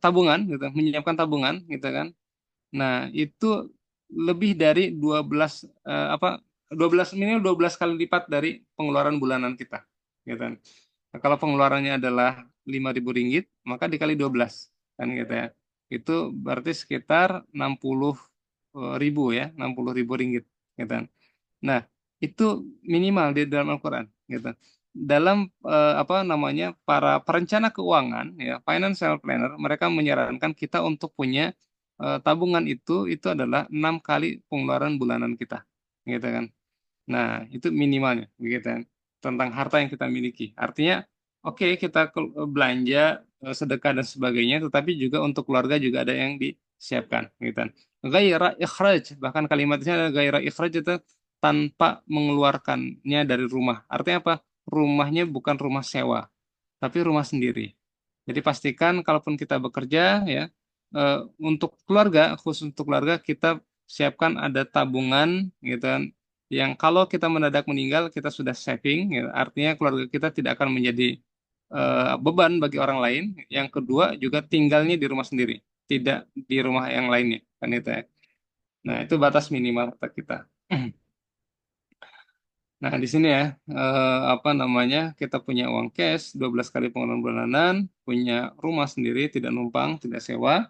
tabungan gitu, menyiapkan tabungan gitu kan. Nah, itu lebih dari 12 apa 12 minimal 12 kali lipat dari pengeluaran bulanan kita gitu kan. Nah, kalau pengeluarannya adalah 5.000 ringgit, maka dikali 12 kan gitu ya. Itu berarti sekitar 60.000 ya, 60.000 ringgit gitu kan. Nah, itu minimal di dalam Al-Quran, gitu. Dalam apa namanya para perencana keuangan, ya financial planner, mereka menyarankan kita untuk punya tabungan itu adalah 6 kali pengeluaran bulanan kita, gitu kan. Nah, itu minimalnya, begitu kan. Tentang harta yang kita miliki. Artinya, oke kita belanja, sedekah dan sebagainya, tetapi juga untuk keluarga juga ada yang disiapkan, gitu kan. Gaira ikhraj, bahkan kalimatnya ada gaira ikhraj itu tanpa mengeluarkannya dari rumah. Artinya apa? Rumahnya bukan rumah sewa, tapi rumah sendiri. Jadi pastikan kalaupun kita bekerja ya, eh, untuk keluarga, khusus untuk keluarga kita siapkan ada tabungan gitu kan, yang kalau kita mendadak meninggal kita sudah saving ya, artinya keluarga kita tidak akan menjadi beban bagi orang lain. Yang kedua juga tinggalnya di rumah sendiri, tidak di rumah yang lainnya kan itu ya. Nah, itu batas minimal harta kita. Nah, di sini ya, apa namanya, kita punya uang cash, 12 kali pengeluaran bulanan, punya rumah sendiri, tidak numpang, tidak sewa,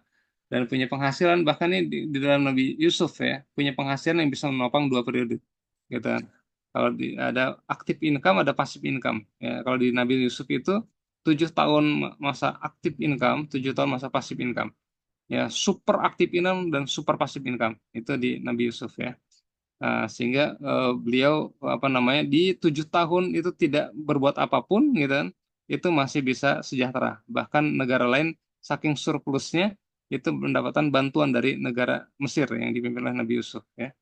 dan punya penghasilan, bahkan ini di dalam Nabi Yusuf ya, punya penghasilan yang bisa menopang 2 periode. Gitu kan. Kalau ada aktif income, ada passive income. Ya, kalau di Nabi Yusuf itu 7 tahun masa aktif income, 7 tahun masa passive income. Ya, super aktif income dan super passive income. Itu di Nabi Yusuf ya. Nah, sehingga beliau apa namanya di 7 tahun itu tidak berbuat apapun gitu kan, itu masih bisa sejahtera. Bahkan negara lain saking surplusnya itu mendapatkan bantuan dari negara Mesir yang dipimpin oleh Nabi Yusuf ya.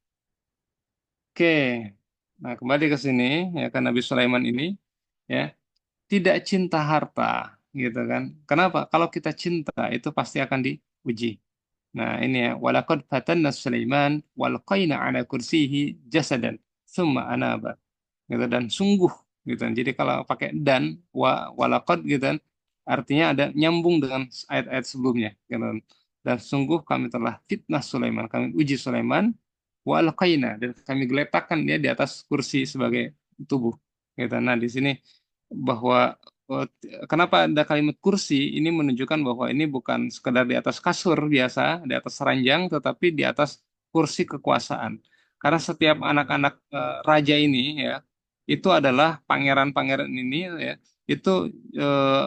Oke, nah kembali ke sini ya kan Nabi Sulaiman ini ya tidak cinta harta gitu kan. Kenapa? Kalau kita cinta itu pasti akan diuji. Nah, ini ya, walaqad fatanna Sulaiman walqaina ala kursihi jasadan summa anaba. Gitu dan sungguh gitu. Jadi kalau pakai dan walaqad gitu kan artinya ada nyambung dengan ayat-ayat sebelumnya gitu. Dan sungguh kami telah fitnah Sulaiman, kami uji Sulaiman walqaina dan kami geletakkan dia di atas kursi sebagai tubuh. Gitu. Nah, di sini bahwa kenapa ada kalimat kursi ini menunjukkan bahwa ini bukan sekedar di atas kasur biasa, di atas ranjang, tetapi di atas kursi kekuasaan. Karena setiap anak-anak raja ini ya, itu adalah pangeran-pangeran ini ya, itu eh,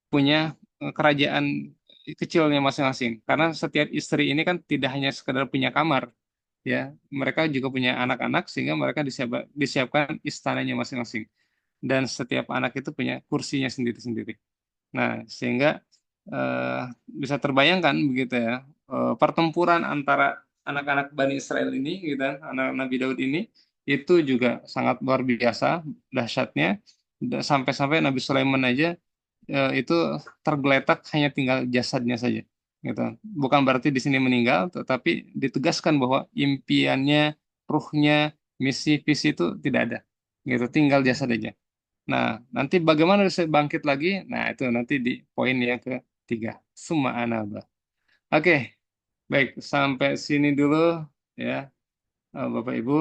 punya kerajaan kecilnya masing-masing. Karena setiap istri ini kan tidak hanya sekedar punya kamar, ya, mereka juga punya anak-anak sehingga mereka disiapkan istananya masing-masing dan setiap anak itu punya kursinya sendiri-sendiri. Nah, sehingga eh, bisa terbayangkan begitu ya, pertempuran antara anak-anak Bani Israel ini, gitu, kan, anak Nabi Daud ini, itu juga sangat luar biasa dahsyatnya. Sampai-sampai Nabi Sulaiman aja itu tergeletak hanya tinggal jasadnya saja. Gitu. Bukan berarti di sini meninggal, tetapi ditegaskan bahwa impiannya, ruhnya, misi, visi itu tidak ada. Gitu, tinggal jasad aja. Nah, nanti bagaimana bisa bangkit lagi? Nah, itu nanti di poin yang ketiga. Summa anaba. Oke, baik. Sampai sini dulu ya, Bapak Ibu.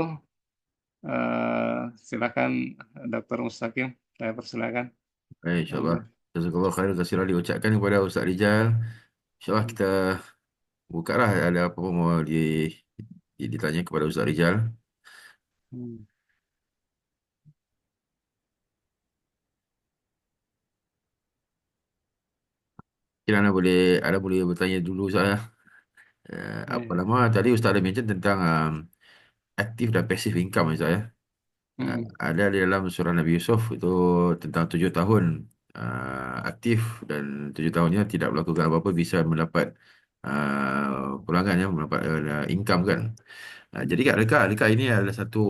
Silakan Dr. Mustaqim. Saya persilakan. Baik, insyaAllah. Alhamdulillah. Jazakallah khair. Terima kasih diucapkan kepada Ustaz Rijal. InsyaAllah kita buka lah ada apa pun mau ditanya kepada Ustaz Rijal. Hmm. Mungkin anda boleh bertanya dulu Ustaz ya. Apa Ya. nama tadi Ustaz ada mention tentang aktif dan pasif income Ustaz ya. Hmm. Ada di dalam surah Nabi Yusuf itu tentang 7 tahun aktif dan 7 tahunnya tidak melakukan apa-apa bisa mendapat pulangan ya, mendapat income kan. Jadi adakah ini adalah satu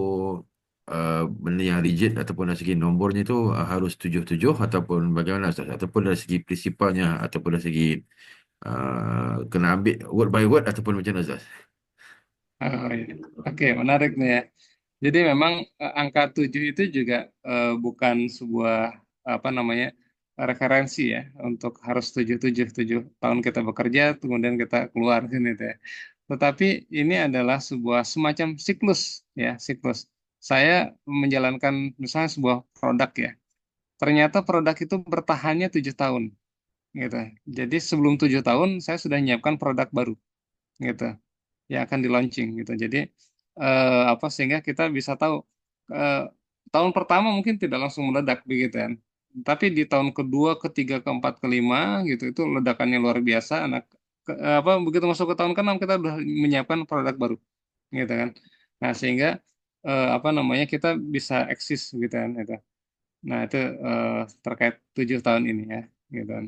benda yang rigid ataupun dari segi nombornya itu harus 77 ataupun bagaimana Ustaz? Ataupun dari segi prinsipalnya ataupun dari segi kena ambil word by word ataupun macam mana Ustaz? Oh, iya. Oke, menarik nih ya. Jadi memang angka 7 itu juga bukan sebuah apa namanya referensi ya untuk harus 7 tahun kita bekerja kemudian kita keluar sini tuh ya. Tetapi ini adalah sebuah semacam siklus ya, siklus. Saya menjalankan misalnya sebuah produk ya. Ternyata produk itu bertahannya 7 tahun gitu. Jadi sebelum 7 tahun saya sudah menyiapkan produk baru gitu yang akan di launching gitu. Jadi apa sehingga kita bisa tahu eh, tahun pertama mungkin tidak langsung meledak begitu kan. Tapi di tahun kedua, ketiga, keempat, kelima gitu itu ledakannya luar biasa. Anak apa begitu masuk ke tahun keenam kita sudah menyiapkan produk baru gitu kan. Nah, sehingga apa namanya kita bisa eksis gitu kan itu. Nah itu eh, terkait 7 tahun ini ya gitu kan.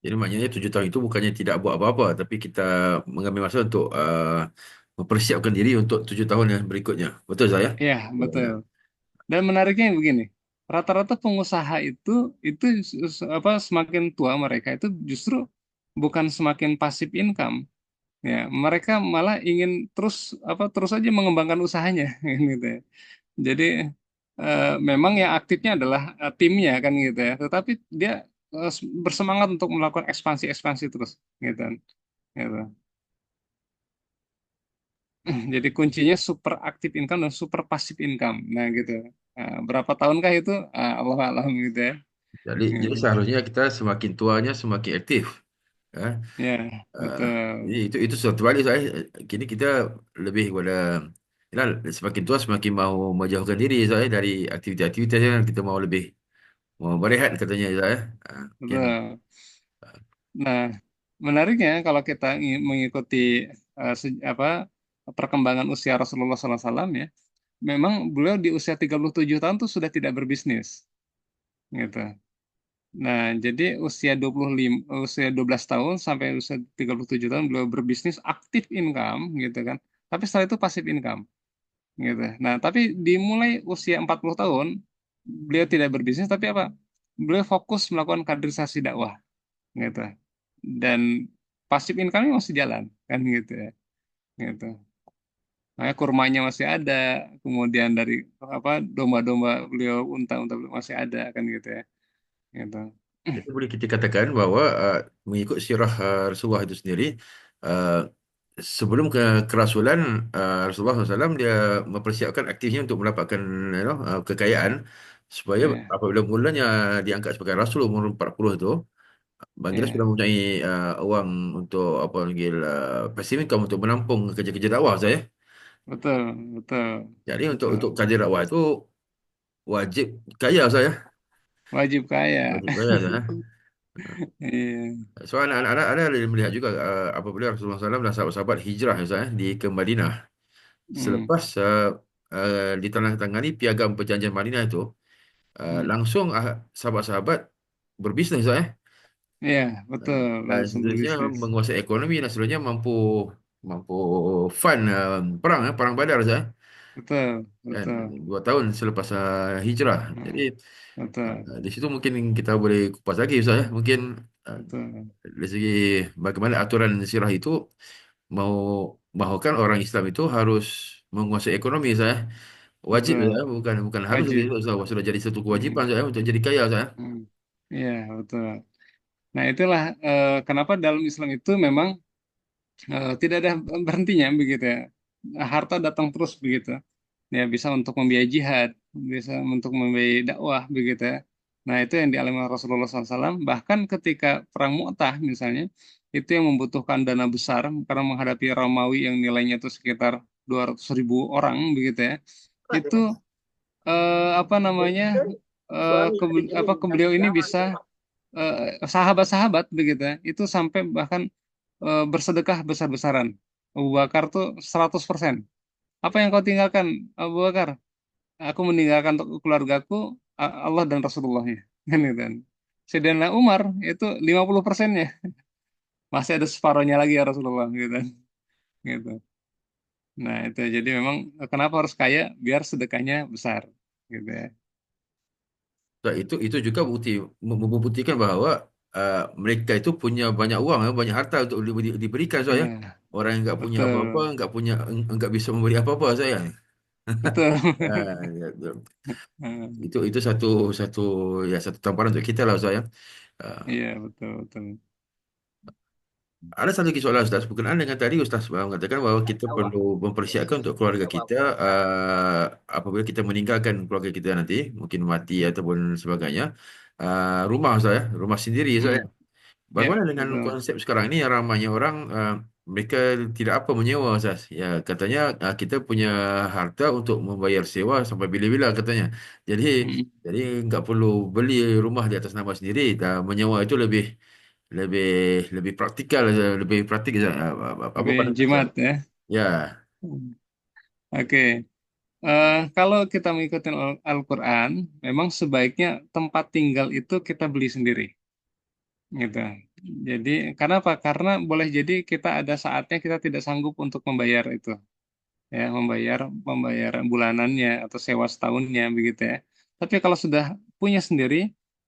Jadi maknanya 7 tahun itu bukannya tidak buat apa-apa, tapi kita mengambil masa untuk mempersiapkan diri untuk 7 tahun yang berikutnya. Betul saya? Iya Ya. betul. Dan menariknya begini, rata-rata pengusaha itu apa semakin tua mereka itu justru bukan semakin pasif income, ya mereka malah ingin terus apa terus aja mengembangkan usahanya gitu ya. Jadi memang yang aktifnya adalah timnya kan gitu ya, tetapi dia bersemangat untuk melakukan ekspansi-ekspansi terus gitu kan. Gitu. Jadi kuncinya super aktif income dan super pasif income. Nah gitu. Nah, berapa tahunkah itu? Allah alam gitu ya. Jadi Hmm. seharusnya kita semakin tuanya semakin aktif. Ya. Ya, Jadi betul. itu suatu balik saya. Kini kita lebih kepada ya, semakin tua semakin mau menjauhkan diri saya dari aktiviti-aktivitas yang kita mau berehat katanya saya. Mungkin Betul. Nah, menariknya kalau kita mengikuti apa perkembangan usia Rasulullah SAW ya, memang beliau di usia 37 tahun tuh sudah tidak berbisnis gitu. Nah, jadi usia 12 tahun sampai usia 37 tahun beliau berbisnis aktif income gitu kan. Tapi setelah itu pasif income gitu. Nah, tapi dimulai usia 40 tahun beliau tidak berbisnis tapi apa? Beliau fokus melakukan kaderisasi dakwah gitu. Dan pasif income-nya masih jalan kan gitu ya. Gitu. Makanya kurmanya masih ada, kemudian dari apa domba-domba beliau, unta-unta beliau masih ada kan gitu ya. Gitu. jadi boleh kita katakan bahwa mengikut sirah Rasulullah itu sendiri, uh, sebelum kerasulan, Rasulullah SAW dia mempersiapkan aktifnya untuk mendapatkan kekayaan supaya Ya, apabila mulanya diangkat sebagai Rasul umur 40 itu, baginda sudah ya, mempunyai uang untuk apa panggil passive income untuk menampung kerja-kerja dakwah saya. betul, betul, Jadi betul. untuk kerja dakwah itu wajib kaya saya, Wajib kaya. wajib kaya saya. Iya. So anak-anak ada yang melihat juga apabila Rasulullah SAW dan sahabat-sahabat hijrah ya, saya, di Madinah Hmm, selepas ditandatangani piagam perjanjian Madinah itu, hmm. langsung sahabat-sahabat berbisnis saya, Iya, betul, dan langsung seterusnya berbisnis. menguasai ekonomi dan seterusnya mampu mampu fund perang Badar saya, Betul, dan betul, 2 tahun selepas hijrah. Jadi hmm, betul, di situ mungkin kita boleh kupas lagi saya, mungkin uh, betul, dari segi bagaimana aturan sirah itu mau mahukan orang Islam itu harus menguasai ekonomi saya, wajib betul. ya, bukan bukan harus, Wajib. sudah jadi satu kewajiban Hmm, saya untuk jadi kaya saya. hmm. Iya, betul. Nah, itulah kenapa dalam Islam itu memang tidak ada berhentinya begitu ya. Harta datang terus begitu. Ya, bisa untuk membiayai jihad, bisa untuk membiayai dakwah begitu ya. Nah, itu yang dialami oleh Rasulullah SAW. Bahkan ketika perang Mu'tah misalnya, itu yang membutuhkan dana besar karena menghadapi Romawi yang nilainya itu sekitar 200.000 orang begitu ya. Itu apa namanya beliau ini bisa sahabat-sahabat begitu ya. Itu sampai bahkan bersedekah besar-besaran. Abu Bakar tuh 100%. Apa yang kau tinggalkan, Abu Bakar? Aku meninggalkan untuk keluargaku Allah dan Rasulullahnya. Kan gitu kan. Sayyidina Umar itu 50%-nya. Masih ada separohnya lagi ya Rasulullah gitu kan. Gitu. Nah, itu jadi memang kenapa harus kaya biar sedekahnya besar gitu ya. Nah, itu juga membuktikan bahwa mereka itu punya banyak uang, banyak harta untuk diberikan saya. Ya, Orang yang nggak punya apa-apa, betul. nggak bisa memberi apa-apa saya. Betul. Ya, Hmm, itu satu satu satu tamparan untuk kita lah saya. Uh, iya, betul, betul. Ada satu lagi soalan Ustaz, berkenaan dengan tadi Ustaz mengatakan bahwa kita perlu mempersiapkan untuk keluarga kita apabila kita meninggalkan keluarga kita nanti, mungkin mati ataupun sebagainya, rumah saya, rumah sendiri saya. Hmm, ya, Bagaimana dengan betul. konsep sekarang ini yang ramainya orang mereka tidak apa menyewa Ustaz. Ya katanya kita punya harta untuk membayar sewa sampai bila-bila katanya. Jadi Hmm, jadi nggak perlu beli rumah di atas nama sendiri, menyewa itu lebih lebih lebih praktikal, lebih praktik. Apa lebih pandangan Ustaz? jimat ya. Ya, Oke. Kalau kita mengikuti Al-Quran, memang sebaiknya tempat tinggal itu kita beli sendiri, gitu. Jadi, karena apa? Karena boleh jadi kita ada saatnya kita tidak sanggup untuk membayar itu, ya, membayar membayar bulanannya atau sewa setahunnya, begitu ya. Tapi kalau sudah punya sendiri,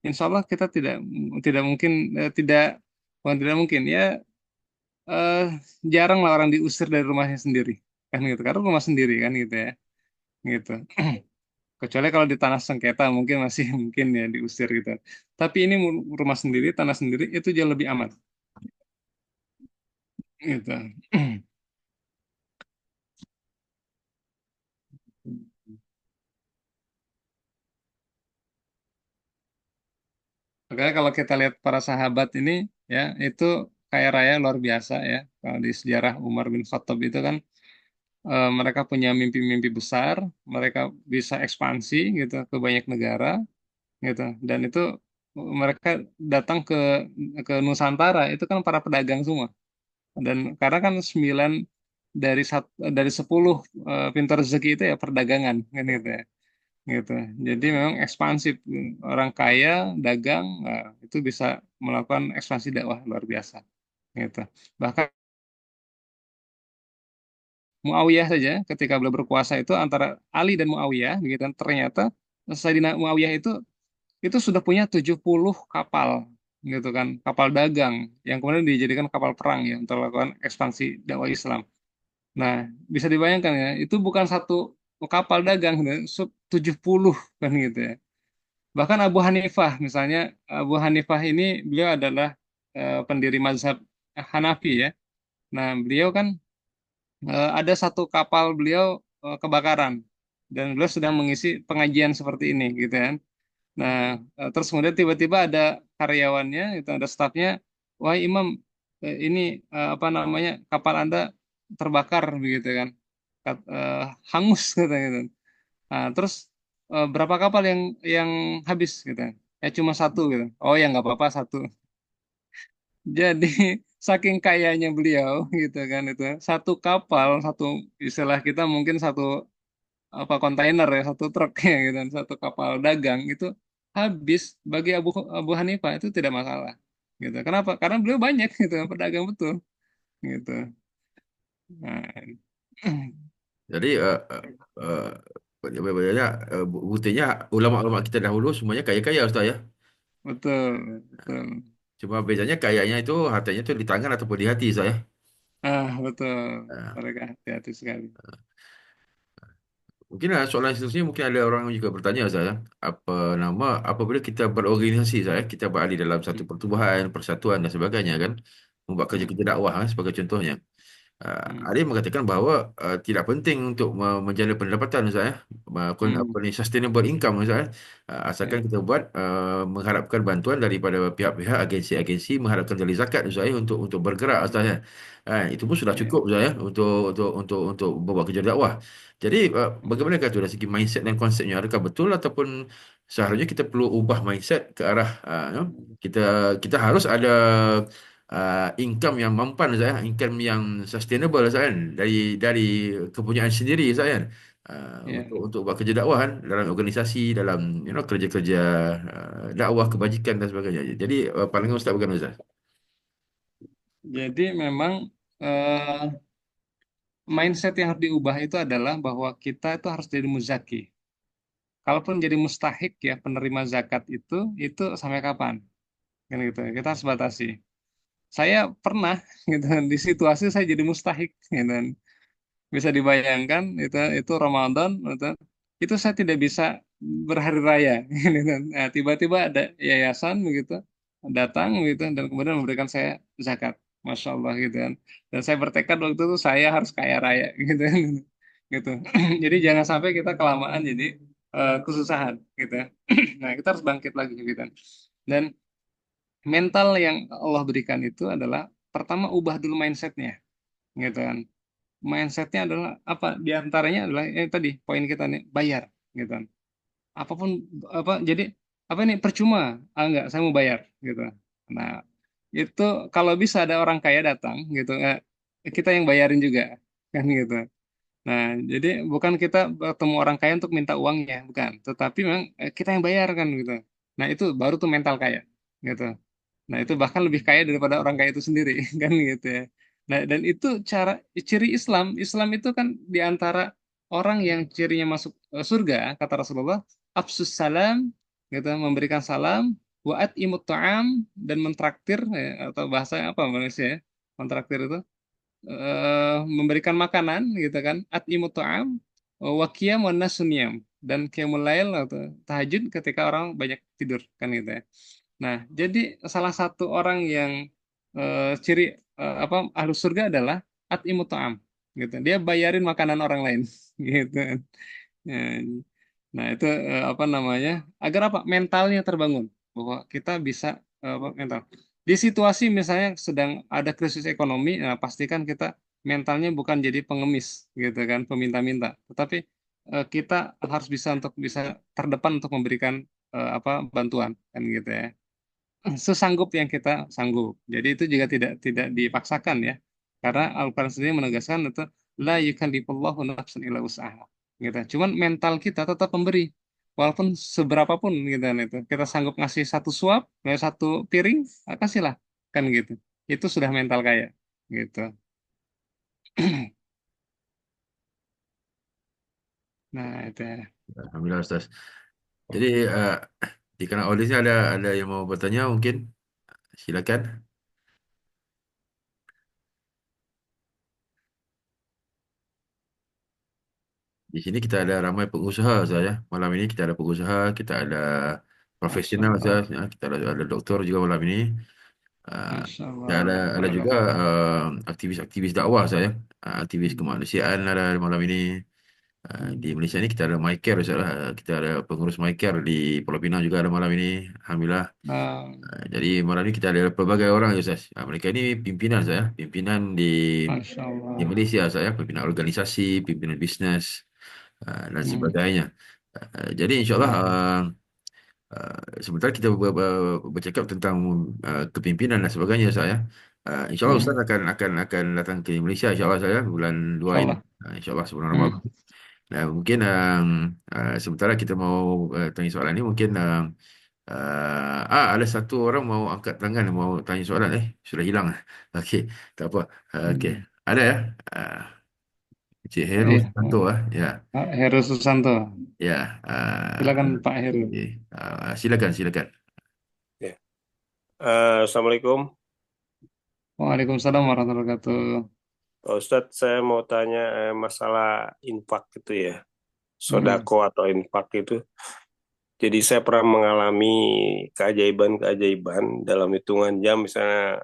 insya Allah kita tidak mungkin tidak bukan tidak mungkin ya, eh, jarang lah orang diusir dari rumahnya sendiri, kan gitu. Karena rumah sendiri kan gitu ya, gitu. Kecuali kalau di tanah sengketa mungkin masih mungkin ya diusir gitu. Tapi ini rumah sendiri, tanah sendiri itu jauh lebih aman gitu. Makanya kalau kita lihat para sahabat ini ya itu kaya raya luar biasa ya. Kalau di sejarah Umar bin Khattab itu kan mereka punya mimpi-mimpi besar, mereka bisa ekspansi gitu ke banyak negara gitu. Dan itu mereka datang ke Nusantara itu kan para pedagang semua. Dan karena kan 9 dari 10 pintu rezeki itu ya perdagangan kan gitu ya. Gitu. Jadi memang ekspansif, orang kaya dagang itu bisa melakukan ekspansi dakwah luar biasa gitu. Bahkan Muawiyah saja ketika beliau berkuasa itu antara Ali dan Muawiyah begitu kan, ternyata Sayyidina Muawiyah itu sudah punya 70 kapal gitu kan, kapal dagang yang kemudian dijadikan kapal perang ya untuk melakukan ekspansi dakwah Islam. Nah, bisa dibayangkan ya, itu bukan satu kapal dagang, 70 kan gitu ya. Bahkan Abu Hanifah, misalnya Abu Hanifah ini beliau adalah pendiri mazhab Hanafi ya. Nah, beliau kan ada satu kapal beliau kebakaran dan beliau sedang mengisi pengajian seperti ini gitu kan. Nah, terus kemudian tiba-tiba ada karyawannya, itu ada stafnya, wah Imam, ini apa namanya kapal Anda terbakar begitu kan, hangus kata gitu. Nah, terus berapa kapal yang habis gitu? Ya cuma satu gitu. Oh ya nggak apa-apa satu. Jadi saking kayanya beliau gitu kan itu satu kapal satu istilah kita mungkin satu apa kontainer ya satu truk ya gitu satu kapal dagang itu habis bagi Abu Hanifah itu tidak masalah gitu. Kenapa? Karena beliau banyak gitu pedagang betul gitu. Nah, Jadi banyak buktinya ulama-ulama kita dahulu semuanya kaya-kaya Ustaz ya. betul betul. Cuma bedanya kayanya itu hartanya itu di tangan ataupun di hati Ustaz ya. Betul Nah, mereka hati-hati sekali. mungkin soalan seterusnya mungkin ada orang juga bertanya Ustaz ya. Apa nama apabila kita berorganisasi Ustaz ya, kita berada dalam satu pertubuhan, persatuan dan sebagainya kan, membuat Hmm. kerja-kerja dakwah sebagai contohnya. Hmm. Ada yang mengatakan bahawa tidak penting untuk menjana pendapatan Ustaz ya. Apa Hmm. ni sustainable income Ustaz ya. Asalkan Ya, kita buat mengharapkan bantuan daripada pihak-pihak agensi-agensi mengharapkan dari zakat Ustaz ya untuk bergerak Ustaz ya. Itu pun sudah ya, cukup Ustaz ya untuk membuat kerja dakwah. Jadi bagaimana kata dari segi mindset dan konsepnya adakah betul ataupun seharusnya kita perlu ubah mindset ke arah kita kita harus ada income yang mampan saya, income yang sustainable saya kan dari kepunyaan sendiri saya kan. ya. Untuk buat kerja dakwah kan dalam organisasi dalam kerja-kerja dakwah kebajikan dan sebagainya. Jadi pandangan Ustaz bagaimana Ustaz? Jadi memang eh, mindset yang harus diubah itu adalah bahwa kita itu harus jadi muzaki. Kalaupun jadi mustahik ya penerima zakat itu sampai kapan? Kan gitu. Kita harus batasi. Saya pernah gitu di situasi saya jadi mustahik gitu. Bisa dibayangkan itu Ramadan itu saya tidak bisa berhari raya gitu. Nah, tiba-tiba ada yayasan begitu datang gitu dan kemudian memberikan saya zakat, Masya Allah gitu kan. Dan saya bertekad waktu itu saya harus kaya raya gitu gitu. Jadi jangan sampai kita kelamaan jadi kesusahan gitu. Nah, kita harus bangkit lagi gitu kan. Dan mental yang Allah berikan itu adalah pertama ubah dulu mindsetnya gitu kan. Mindsetnya adalah apa? Di antaranya adalah yang tadi poin kita nih bayar gitu kan. Apapun apa jadi apa ini percuma? Enggak, saya mau bayar gitu. Nah, itu kalau bisa ada orang kaya datang gitu, kita yang bayarin juga kan gitu. Nah, jadi bukan kita bertemu orang kaya untuk minta uangnya, bukan. Tetapi memang kita yang bayar kan gitu. Nah, itu baru tuh mental kaya gitu. Nah, itu bahkan lebih kaya daripada orang kaya itu sendiri, kan gitu ya. Nah, dan itu ciri Islam. Islam itu kan di antara orang yang cirinya masuk surga, kata Rasulullah, afsus salam, gitu, memberikan salam, waat imut ta'am, dan mentraktir, ya, atau bahasa apa Malaysia ya, mentraktir itu, memberikan makanan, gitu kan, at imut ta'am, wa qiyam wa nasuniyam, dan qiyamul lail atau tahajud ketika orang banyak tidur, kan gitu ya. Nah, jadi salah satu orang yang ciri apa ahlus surga adalah at'imu ta'am gitu. Dia bayarin makanan orang lain gitu. Ya, nah, itu apa namanya? Agar apa? Mentalnya terbangun bahwa kita bisa apa mental. Di situasi misalnya sedang ada krisis ekonomi, nah, pastikan kita mentalnya bukan jadi pengemis gitu kan, peminta-minta, tetapi kita harus bisa untuk bisa terdepan untuk memberikan apa bantuan kan gitu ya, sesanggup yang kita sanggup. Jadi itu juga tidak dipaksakan ya. Karena Al-Quran sendiri menegaskan itu la yukallifullahu nafsan illa wus'aha. Gitu. Cuman mental kita tetap memberi. Walaupun seberapa pun gitu kan itu. Kita sanggup ngasih satu suap, satu piring, kasihlah. Kan gitu. Itu sudah mental kaya. Gitu. Nah, itu ya. Alhamdulillah Ustaz. Jadi di kalangan audiens ni ada yang mau bertanya mungkin silakan. Di sini kita ada ramai pengusaha saya. Malam ini kita ada pengusaha, kita ada Masya profesional saya, Allah. kita ada doktor juga malam ini. Uh, Masya dan Allah. ada juga Barakallah. aktivis-aktivis dakwah saya, aktivis kemanusiaan ada malam ini. Di Hmm. Malaysia ni kita ada MyCare, Ustaz lah. Kita ada pengurus MyCare di Pulau Pinang juga ada malam ini. Alhamdulillah. Ah, Jadi malam ini kita ada pelbagai orang ya Ustaz. Mereka ini pimpinan saya, pimpinan Masya di Allah. Malaysia saya, pimpinan organisasi, pimpinan bisnes dan Hmm. sebagainya. Jadi insyaAllah Hmm. sementara kita bercakap tentang kepimpinan dan sebagainya saya, insyaAllah Ustaz Hmm. akan datang ke Malaysia insyaAllah saya bulan 2 Insya ini. Allah. InsyaAllah sebelum Hmm. Ramadan. Nah, mungkin sementara kita mau tanya soalan ini mungkin ada satu orang mau angkat tangan mau tanya soalan sudah hilang. Okey, tak apa. Okey. Hmm. Ada ya? Uh, Cik Heru Iya, Susanto ya. Pak Heru Susanto. Ya. Silakan Pak Heru. Okey. Silakan silakan. Ya. Assalamualaikum. Waalaikumsalam warahmatullahi wabarakatuh. Pak Ustadz, saya mau tanya masalah infak itu ya. Hmm. Sodako atau infak itu. Jadi saya pernah mengalami keajaiban-keajaiban dalam hitungan jam, misalnya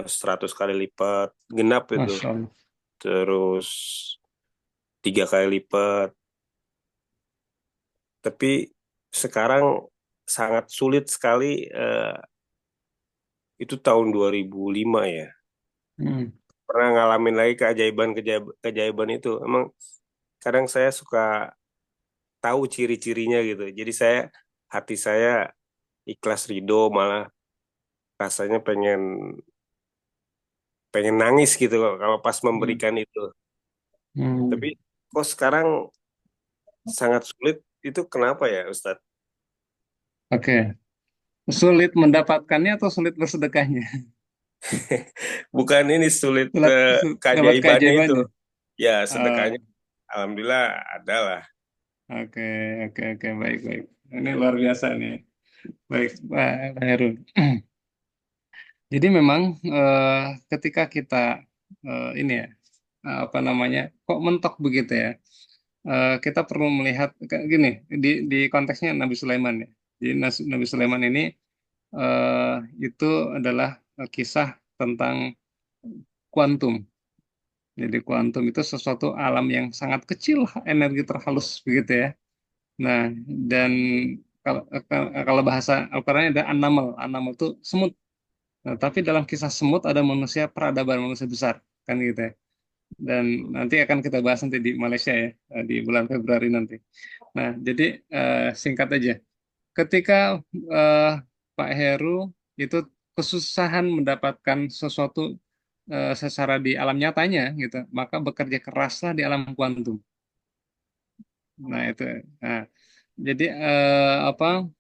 100 kali lipat, genap itu. Masya Allah. Terus 3 kali lipat. Tapi sekarang sangat sulit sekali, itu tahun 2005 ya. Hmm. Pernah ngalamin lagi keajaiban itu. Emang kadang saya suka tahu ciri-cirinya gitu. Jadi hati saya ikhlas ridho, malah rasanya pengen pengen nangis gitu kalau pas Hmm. memberikan itu. Tapi Hmm. kok sekarang sangat sulit, itu kenapa ya Ustadz? Oke. Sulit mendapatkannya atau sulit bersedekahnya? Bukan ini sulit, Dapat keajaibannya itu. keajaibannya. Ya Ah, sedekahnya alhamdulillah ada lah. oke, oke, oke, baik, baik. Ini luar biasa nih. Baik, Pak Heru. Jadi memang ketika kita ini ya, apa namanya, kok mentok begitu ya? Kita perlu melihat gini di konteksnya Nabi Sulaiman ya. Jadi Nabi Sulaiman ini eh, itu adalah kisah tentang kuantum. Jadi kuantum itu sesuatu alam yang sangat kecil, energi terhalus begitu ya. Nah, dan kalau bahasa Al-Qur'an ada an-naml. An-naml itu semut. Nah, tapi dalam kisah semut ada manusia peradaban, manusia besar kan gitu ya. Dan nanti akan kita bahas nanti di Malaysia ya, di bulan Februari nanti. Nah, jadi singkat aja. Ketika eh, Pak Heru itu kesusahan mendapatkan sesuatu secara di alam nyatanya gitu, maka bekerja keraslah di alam kuantum. Nah, itu. Nah, jadi apa?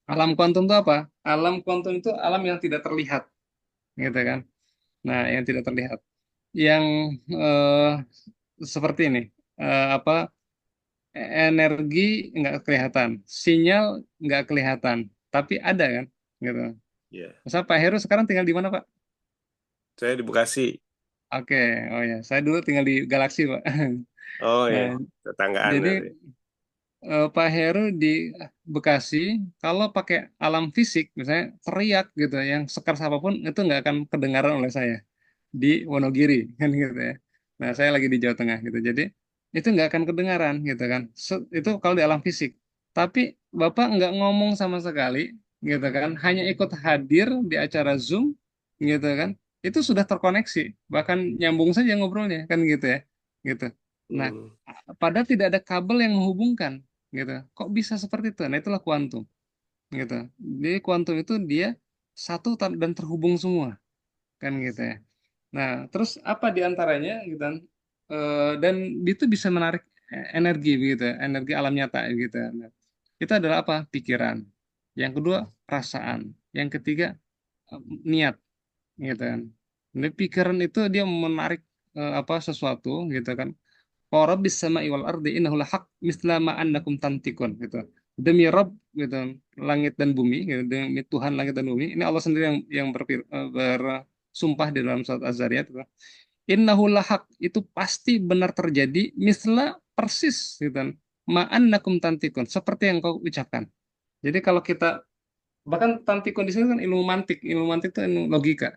Alam kuantum itu apa? Alam kuantum itu alam yang tidak terlihat, gitu kan? Nah, yang tidak terlihat, yang eh, seperti ini, apa? Energi nggak kelihatan, sinyal nggak kelihatan, tapi ada kan, gitu. Ya, Masa Pak Heru sekarang tinggal di mana, Pak? saya di Bekasi. Oke, oh ya, saya dulu tinggal di Galaksi, Pak. Oh ya, Nah, tetanggaan jadi berarti. Pak Heru di Bekasi, kalau pakai alam fisik, misalnya teriak gitu, yang sekeras apapun itu nggak akan kedengaran oleh saya di Wonogiri, kan gitu ya. Nah, saya lagi di Jawa Tengah gitu, jadi itu nggak akan kedengaran gitu kan. Itu kalau di alam fisik. Tapi Bapak nggak ngomong sama sekali, gitu kan, hanya ikut hadir di acara Zoom, gitu kan, itu sudah terkoneksi, bahkan nyambung saja ngobrolnya, kan gitu ya, gitu. Nah, Hmm. padahal tidak ada kabel yang menghubungkan, gitu. Kok bisa seperti itu? Nah, itulah kuantum, gitu. Jadi kuantum itu dia satu dan terhubung semua, kan gitu ya. Nah, terus apa di antaranya gitu kan? Dan itu bisa menarik energi begitu, ya, energi alam nyata gitu. Nah, itu adalah apa? Pikiran. Yang kedua, perasaan. Yang ketiga, eh, niat gitu kan. Jadi pikiran itu dia menarik apa sesuatu gitu kan. Rabbis sama'i wal ardi innahu lahaq misla ma annakum tantikun gitu. Demi Rabb gitu, langit dan bumi gitu, demi Tuhan langit dan bumi. Ini Allah sendiri yang bersumpah di dalam surat Az-Zariyat gitu. Innahu lahaq itu pasti benar terjadi misla persis gitu kan. Ma annakum tantikun seperti yang kau ucapkan. Jadi kalau kita bahkan tantikun di sini kan ilmu mantik itu ilmu logika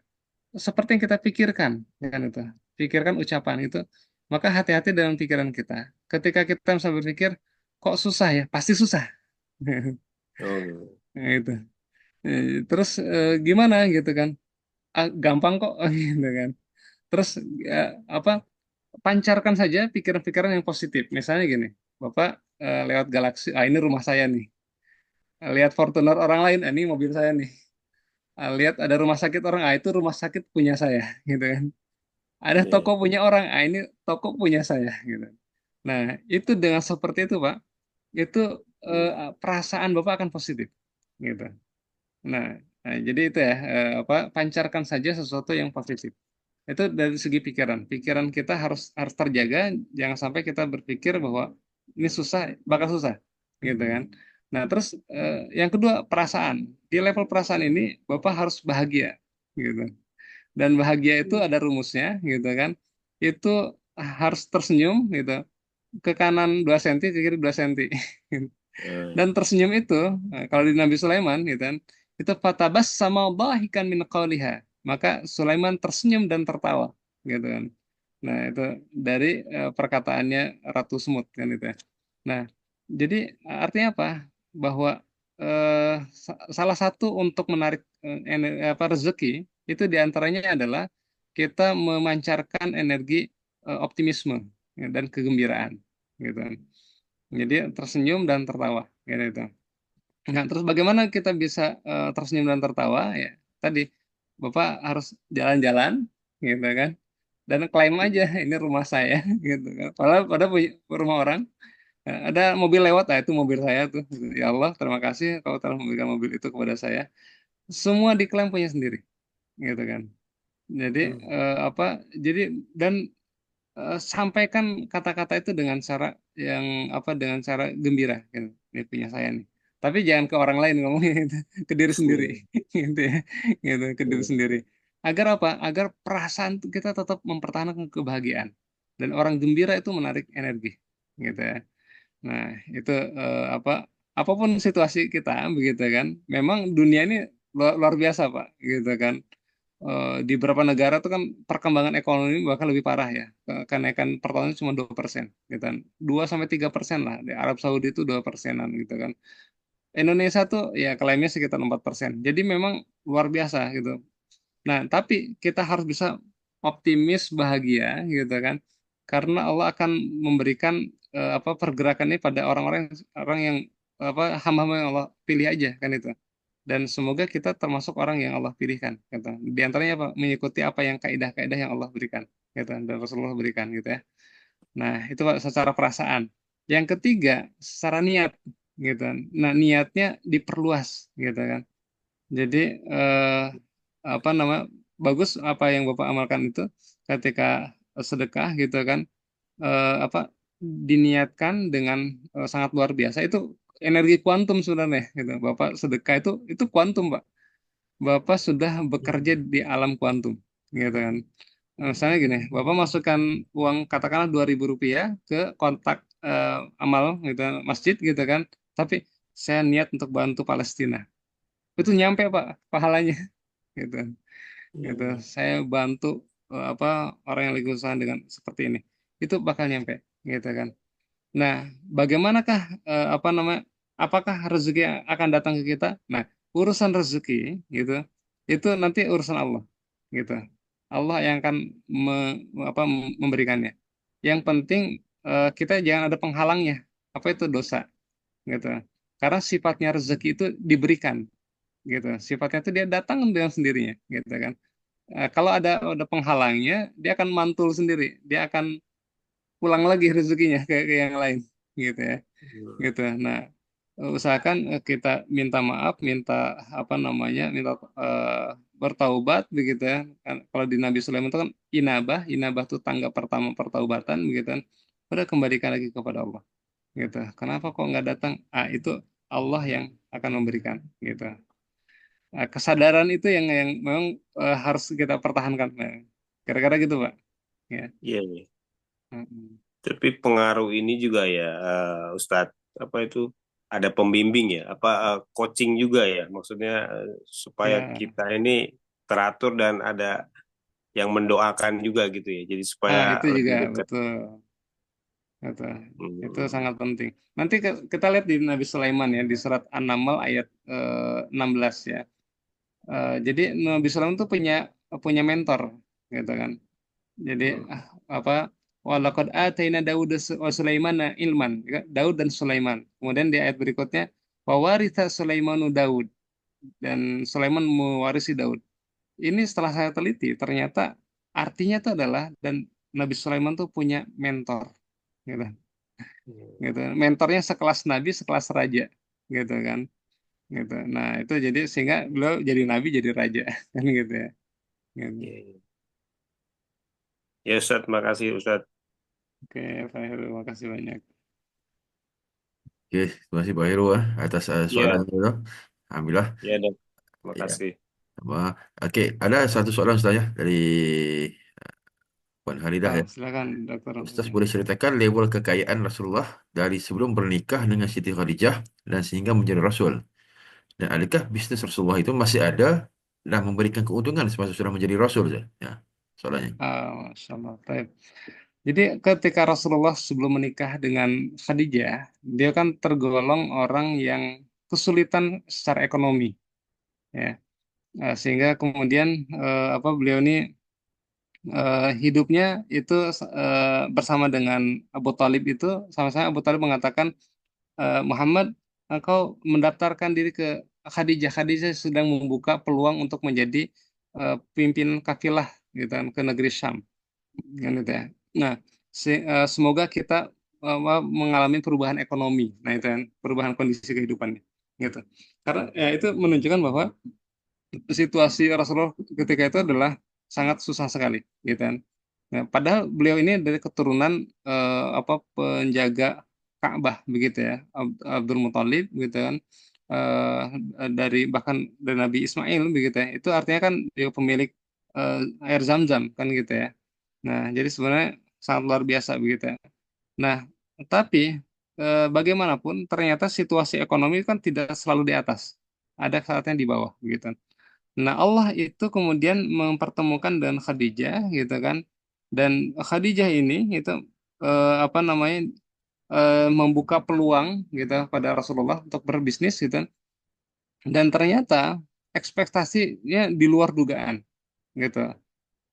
seperti yang kita pikirkan, ya kan itu. Pikirkan ucapan itu, maka hati-hati dalam pikiran kita. Ketika kita bisa berpikir, kok susah ya? Pasti susah. Oh, Nah, itu. Terus gimana gitu kan? Ah, gampang kok gitu kan. Terus apa? Pancarkan saja pikiran-pikiran yang positif. Misalnya gini, Bapak lewat galaksi, ah ini rumah saya nih. Lihat Fortuner orang lain, ah, ini mobil saya nih. Ah, lihat ada rumah sakit orang, ah itu rumah sakit punya saya, gitu kan. Ada toko iya. punya orang, ah ini toko punya saya gitu. Nah, itu dengan seperti itu, Pak, itu eh, perasaan Bapak akan positif gitu. Nah, jadi itu ya apa pancarkan saja sesuatu yang positif. Itu dari segi pikiran. Pikiran kita harus terjaga, jangan sampai kita berpikir bahwa ini susah, bakal susah gitu kan. Nah, terus yang kedua perasaan. Di level perasaan ini Bapak harus bahagia gitu. Dan bahagia itu ada rumusnya gitu kan. Itu harus tersenyum gitu. Ke kanan 2 senti, ke kiri 2 senti. Dan Eh, tersenyum itu kalau di Nabi Sulaiman gitu kan, itu fatabas sama dhahikan min qawliha. Maka Sulaiman tersenyum dan tertawa gitu kan. Nah, itu dari perkataannya Ratu Semut kan itu ya. Nah, jadi artinya apa? Bahwa salah satu untuk menarik apa rezeki itu diantaranya adalah kita memancarkan energi optimisme ya, dan kegembiraan gitu. Jadi tersenyum dan tertawa gitu itu. Nah, terus bagaimana kita bisa tersenyum dan tertawa ya? Tadi Bapak harus jalan-jalan gitu kan dan klaim aja ini rumah saya gitu kan. Padahal punya rumah orang. Ada mobil lewat, nah itu mobil saya tuh. Ya Allah, terima kasih kau telah memberikan mobil itu kepada saya. Semua diklaim punya sendiri, gitu kan. Jadi hmm. apa? Jadi dan sampaikan kata-kata itu dengan cara yang apa? Dengan cara gembira, gitu. Ini punya saya nih. Tapi jangan ke orang lain ngomongnya itu, ke diri sendiri, Iya. gitu ya, gitu ke diri Iya. sendiri. Agar apa? Agar perasaan kita tetap mempertahankan kebahagiaan. Dan orang gembira itu menarik energi, gitu ya. Nah, itu apa apapun situasi kita begitu kan. Memang dunia ini luar biasa, Pak, gitu kan. Di beberapa negara itu kan perkembangan ekonomi bahkan lebih parah ya. Kenaikan per tahunnya cuma 2%, gitu kan. 2 sampai 3% lah. Di Arab Saudi itu 2%-an gitu kan. Indonesia tuh ya klaimnya sekitar 4%. Jadi memang luar biasa gitu. Nah, tapi kita harus bisa optimis, bahagia gitu kan. Karena Allah akan memberikan apa pergerakan ini pada orang-orang orang yang apa hamba-hamba yang Allah pilih aja kan itu. dan semoga kita termasuk orang yang Allah pilihkan gitu. Di antaranya apa? Mengikuti apa yang kaidah-kaidah yang Allah berikan gitu dan Rasulullah berikan gitu ya. Nah, itu Pak, secara perasaan. Yang ketiga, secara niat gitu. Nah, niatnya diperluas gitu kan. Jadi apa nama bagus apa yang Bapak amalkan itu ketika sedekah gitu kan, apa diniatkan dengan sangat luar biasa, itu energi kuantum sebenarnya gitu. Bapak sedekah itu kuantum, Pak. Bapak sudah bekerja di alam kuantum gitu kan. Misalnya gini, Bapak masukkan uang katakanlah 2.000 rupiah ke kontak amal gitu masjid gitu kan, tapi saya niat untuk bantu Palestina, itu nyampe Pak pahalanya gitu. Gitu, Hmm. saya bantu apa orang yang lagi usaha dengan seperti ini, itu bakal nyampe gitu kan. Nah, bagaimanakah apa namanya, apakah rezeki yang akan datang ke kita? Nah, urusan rezeki gitu itu nanti urusan Allah gitu. Allah yang akan memberikannya. Yang penting kita jangan ada penghalangnya. Apa itu dosa gitu. Karena sifatnya rezeki itu diberikan gitu. Sifatnya itu dia datang dengan sendirinya gitu kan. Kalau ada penghalangnya, dia akan mantul sendiri. Dia akan pulang lagi rezekinya ke yang lain gitu ya gitu. Nah, usahakan kita minta maaf, minta apa namanya, minta bertaubat begitu ya. Kan, kalau di Nabi Sulaiman itu kan inabah itu tangga pertama pertaubatan begitu kan. Udah kembalikan lagi kepada Allah gitu. Kenapa kok nggak datang? Itu Allah yang akan memberikan gitu. Kesadaran itu yang memang harus kita pertahankan. Nah, kira-kira gitu, Pak. Ya. Iya, iya. Mm-mm. Tapi pengaruh ini juga ya, Ustadz, apa itu ada pembimbing ya, apa coaching juga ya, maksudnya supaya Ya, kita ini teratur dan ada yang mendoakan juga gitu ya, jadi supaya itu juga lebih dekat. betul. Betul. Itu Hmm. sangat penting. Nanti kita lihat di Nabi Sulaiman ya, di surat An-Naml ayat 16 ya. Jadi Nabi Sulaiman itu punya punya mentor gitu kan. Jadi apa, walaqad ataina Daud wa Sulaiman ilman, ya, Daud dan Sulaiman. Kemudian di ayat berikutnya, wa waritha Sulaimanu Daud, dan Sulaiman mewarisi Daud. Ini setelah saya teliti, ternyata artinya itu adalah, dan Nabi Sulaiman tuh punya mentor gitu. Gitu. Mentornya sekelas nabi, sekelas raja gitu kan. Gitu. Nah, itu jadi sehingga beliau jadi nabi, jadi raja kan gitu ya. Gitu. Iya. Ya Ustadz, makasih Ustadz. Oke, Pak Heru, terima kasih banyak. Oke, terima kasih Pak Heru atas soalan Iya, itu. Alhamdulillah. iya dok, Ya. makasih. Oke, ada satu soalan saya dari Puan Haridah ya. Silakan Dokter. Ustaz boleh ceritakan level kekayaan Rasulullah dari sebelum bernikah dengan Siti Khadijah dan sehingga menjadi Rasul. Dan adakah bisnis Rasulullah itu masih ada dan memberikan keuntungan semasa sudah menjadi Rasul? Ustaz? Ya, soalnya. Masya Allah. Baik. Jadi ketika Rasulullah sebelum menikah dengan Khadijah, dia kan tergolong orang yang kesulitan secara ekonomi, ya. Sehingga kemudian apa beliau ini hidupnya itu bersama dengan Abu Talib itu, sama-sama Abu Talib mengatakan, Muhammad, engkau mendaftarkan diri ke Khadijah. Khadijah sedang membuka peluang untuk menjadi pimpinan kafilah gitu kan, ke negeri Syam kan gitu ya. Nah, semoga kita mengalami perubahan ekonomi. Nah, itu kan perubahan kondisi kehidupannya gitu. Karena ya, itu menunjukkan bahwa situasi Rasulullah ketika itu adalah sangat susah sekali gitu kan. Nah, padahal beliau ini dari keturunan apa penjaga Ka'bah begitu ya, Abdul Muthalib gitu kan. Dari bahkan dari Nabi Ismail begitu ya. Itu artinya kan dia pemilik air Zam-Zam kan gitu ya. Nah, jadi sebenarnya sangat luar biasa begitu ya. Nah, tapi bagaimanapun ternyata situasi ekonomi kan tidak selalu di atas. Ada saatnya di bawah begitu. Nah, Allah itu kemudian mempertemukan dengan Khadijah gitu kan. Dan Khadijah ini itu apa namanya, membuka peluang gitu pada Rasulullah untuk berbisnis gitu kan. Dan ternyata ekspektasinya di luar dugaan gitu.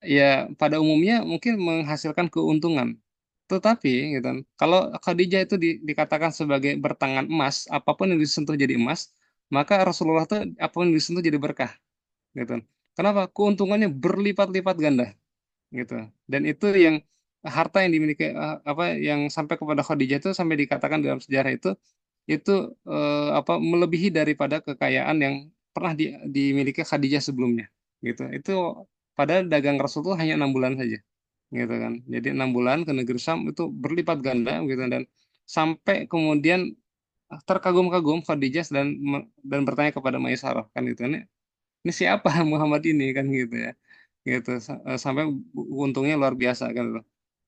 Ya, pada umumnya mungkin menghasilkan keuntungan. Tetapi gitu kan, kalau Khadijah itu dikatakan sebagai bertangan emas, apapun yang disentuh jadi emas, maka Rasulullah tuh apapun yang disentuh jadi berkah gitu. Kenapa? Keuntungannya berlipat-lipat ganda gitu. Dan itu yang harta yang dimiliki apa yang sampai kepada Khadijah itu sampai dikatakan dalam sejarah itu apa melebihi daripada kekayaan yang pernah dimiliki Khadijah sebelumnya gitu. Itu padahal dagang Rasul itu hanya 6 bulan saja gitu kan. Jadi 6 bulan ke negeri Syam itu berlipat ganda gitu dan sampai kemudian terkagum-kagum Khadijah dan bertanya kepada Maisarah kan gitu. Ini siapa Muhammad ini kan gitu ya gitu sampai untungnya luar biasa kan gitu.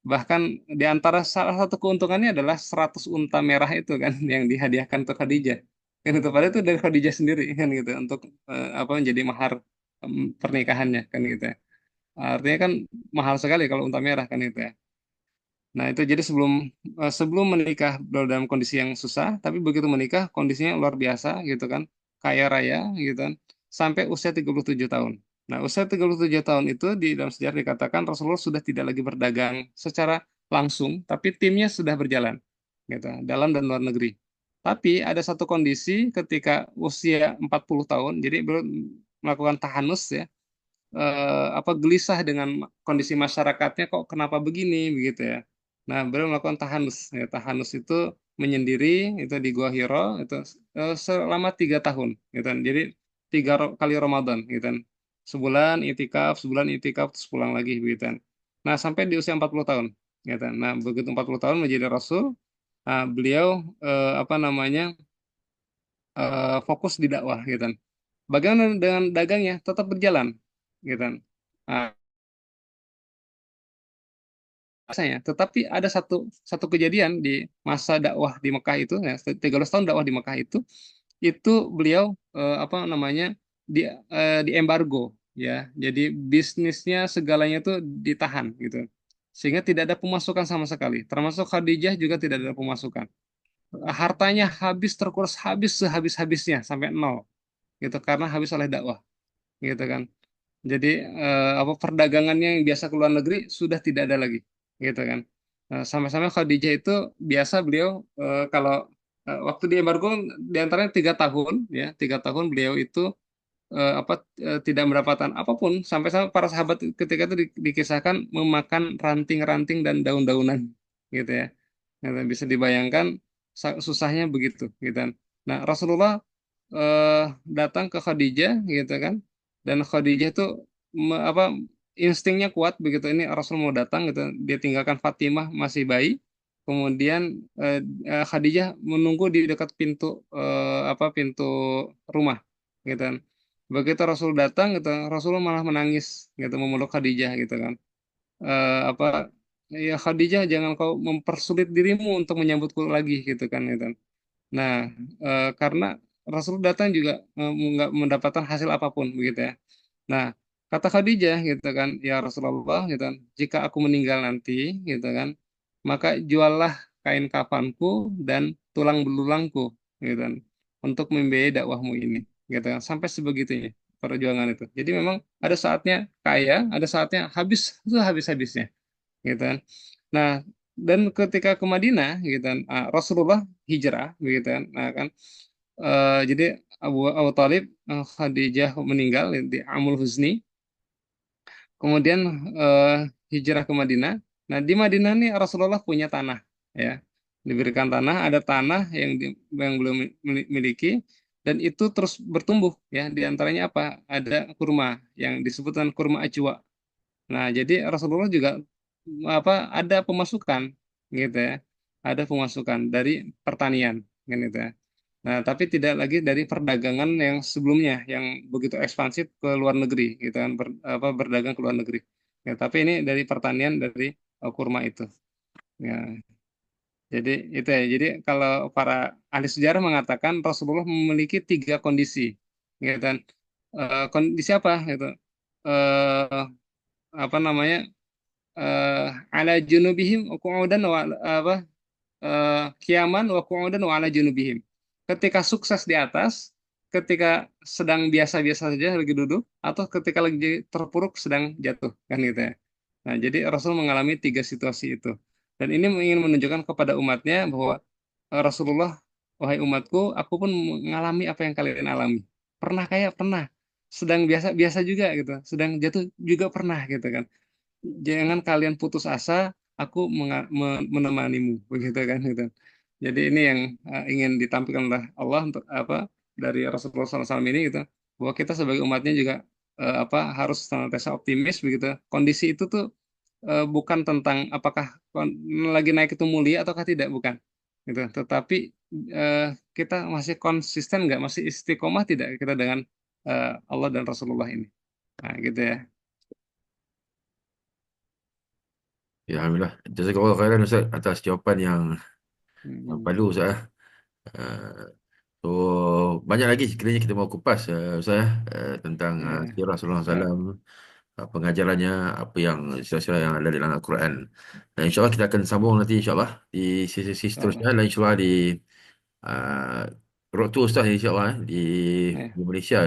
Bahkan di antara salah satu keuntungannya adalah 100 unta merah itu kan yang dihadiahkan untuk Khadijah kan itu padahal itu dari Khadijah sendiri kan gitu untuk apa menjadi mahar pernikahannya kan gitu ya. Artinya kan mahal sekali kalau unta merah kan itu ya. Nah, itu jadi sebelum menikah dalam kondisi yang susah, tapi begitu menikah kondisinya luar biasa gitu kan, kaya raya gitu kan, sampai usia 37 tahun. Nah, usia 37 tahun itu di dalam sejarah dikatakan Rasulullah sudah tidak lagi berdagang secara langsung, tapi timnya sudah berjalan gitu, dalam dan luar negeri. Tapi ada satu kondisi ketika usia 40 tahun, jadi beliau melakukan tahanus ya, apa gelisah dengan kondisi masyarakatnya kok kenapa begini begitu ya. Nah, beliau melakukan tahanus. Ya, tahanus itu menyendiri itu di Gua Hiro itu selama 3 tahun, gitu kan. Jadi 3 kali Ramadan, gitu kan. Sebulan itikaf, terus pulang lagi, gitu kan. Nah, sampai di usia 40 tahun, gitu kan. Nah, begitu 40 tahun menjadi Rasul, beliau apa namanya fokus di dakwah, gitu kan. Bagaimana dengan dagangnya? Tetap berjalan, gitu kan. Nah, rasanya. Tetapi ada satu satu kejadian di masa dakwah di Mekah itu, ya, 13 tahun dakwah di Mekah itu beliau apa namanya di embargo, ya. Jadi bisnisnya segalanya itu ditahan gitu, sehingga tidak ada pemasukan sama sekali. Termasuk Khadijah juga tidak ada pemasukan. Hartanya habis terkuras habis sehabis-habisnya sampai nol gitu karena habis oleh dakwah gitu kan. Jadi apa perdagangannya yang biasa ke luar negeri sudah tidak ada lagi, gitu kan. Sama-sama Khadijah itu biasa beliau kalau waktu di embargo diantaranya 3 tahun ya 3 tahun beliau itu apa tidak mendapatkan apapun sampai-sampai para sahabat ketika itu dikisahkan memakan ranting-ranting dan daun-daunan gitu ya. Gitu, bisa dibayangkan susahnya begitu gitu kan. Nah Rasulullah eh, datang ke Khadijah gitu kan dan Khadijah itu apa instingnya kuat begitu ini Rasul mau datang gitu dia tinggalkan Fatimah masih bayi kemudian eh, Khadijah menunggu di dekat pintu apa pintu rumah gitu kan begitu Rasul datang gitu Rasulullah malah menangis gitu memeluk Khadijah gitu kan apa ya Khadijah jangan kau mempersulit dirimu untuk menyambutku lagi gitu kan gitu. Nah, karena Rasul datang juga nggak mendapatkan hasil apapun begitu ya. Nah, kata Khadijah gitu kan, ya Rasulullah gitu kan, jika aku meninggal nanti gitu kan, maka juallah kain kafanku dan tulang belulangku gitu kan, untuk membiayai dakwahmu ini gitu kan, sampai sebegitunya perjuangan itu. Jadi memang ada saatnya kaya, ada saatnya habis itu habis-habisnya gitu kan. Nah, dan ketika ke Madinah gitu kan, Rasulullah hijrah begitu kan. Nah, kan jadi Abu Thalib Khadijah meninggal di Amul Huzni. Kemudian eh, hijrah ke Madinah. Nah, di Madinah nih Rasulullah punya tanah ya. Diberikan tanah, ada tanah yang belum miliki dan itu terus bertumbuh ya. Di antaranya apa? Ada kurma yang disebutkan kurma ajwa. Nah, jadi Rasulullah juga apa ada pemasukan gitu ya. Ada pemasukan dari pertanian kan gitu ya. Nah, tapi tidak lagi dari perdagangan yang sebelumnya yang begitu ekspansif ke luar negeri gitu kan apa berdagang ke luar negeri. Ya, tapi ini dari pertanian dari kurma itu. Ya, jadi itu ya. Jadi kalau para ahli sejarah mengatakan Rasulullah memiliki 3 kondisi gitu kan. Kondisi apa gitu? Eh apa namanya? eh ala junubihim qu'udan wa apa qiyaman wa qu'udan wa ala junubihim. Ketika sukses di atas, ketika sedang biasa-biasa saja lagi duduk atau ketika lagi terpuruk sedang jatuh kan gitu ya. Nah, jadi Rasul mengalami 3 situasi itu. Dan ini ingin menunjukkan kepada umatnya bahwa Rasulullah wahai umatku, aku pun mengalami apa yang kalian alami. Pernah kayak pernah, sedang biasa-biasa juga gitu, sedang jatuh juga pernah gitu kan. Jangan kalian putus asa, aku menemanimu, begitu kan gitu. Jadi ini yang ingin ditampilkan oleh Allah untuk apa dari Rasulullah SAW ini gitu, bahwa kita sebagai umatnya juga apa harus senantiasa optimis begitu. Kondisi itu tuh bukan tentang apakah lagi naik itu mulia ataukah tidak, bukan gitu. Tetapi eh, kita masih konsisten nggak, masih istiqomah tidak kita dengan Allah dan Rasulullah ini. Nah, gitu ya. Ya, Alhamdulillah. Jazakallah khairan Ustaz atas jawapan yang Hmm, palu Ustaz. So, banyak lagi sekiranya kita mau kupas Ustaz tentang ya. sirah Rasulullah Ya. SAW, pengajarannya, apa yang sila-sila yang ada di dalam Al-Quran. Dan insyaAllah kita akan sambung nanti insyaAllah di sesi seterusnya. Insyaallah. Dan insyaAllah di uh, Road to Ustaz insyaAllah Ya. di Malaysia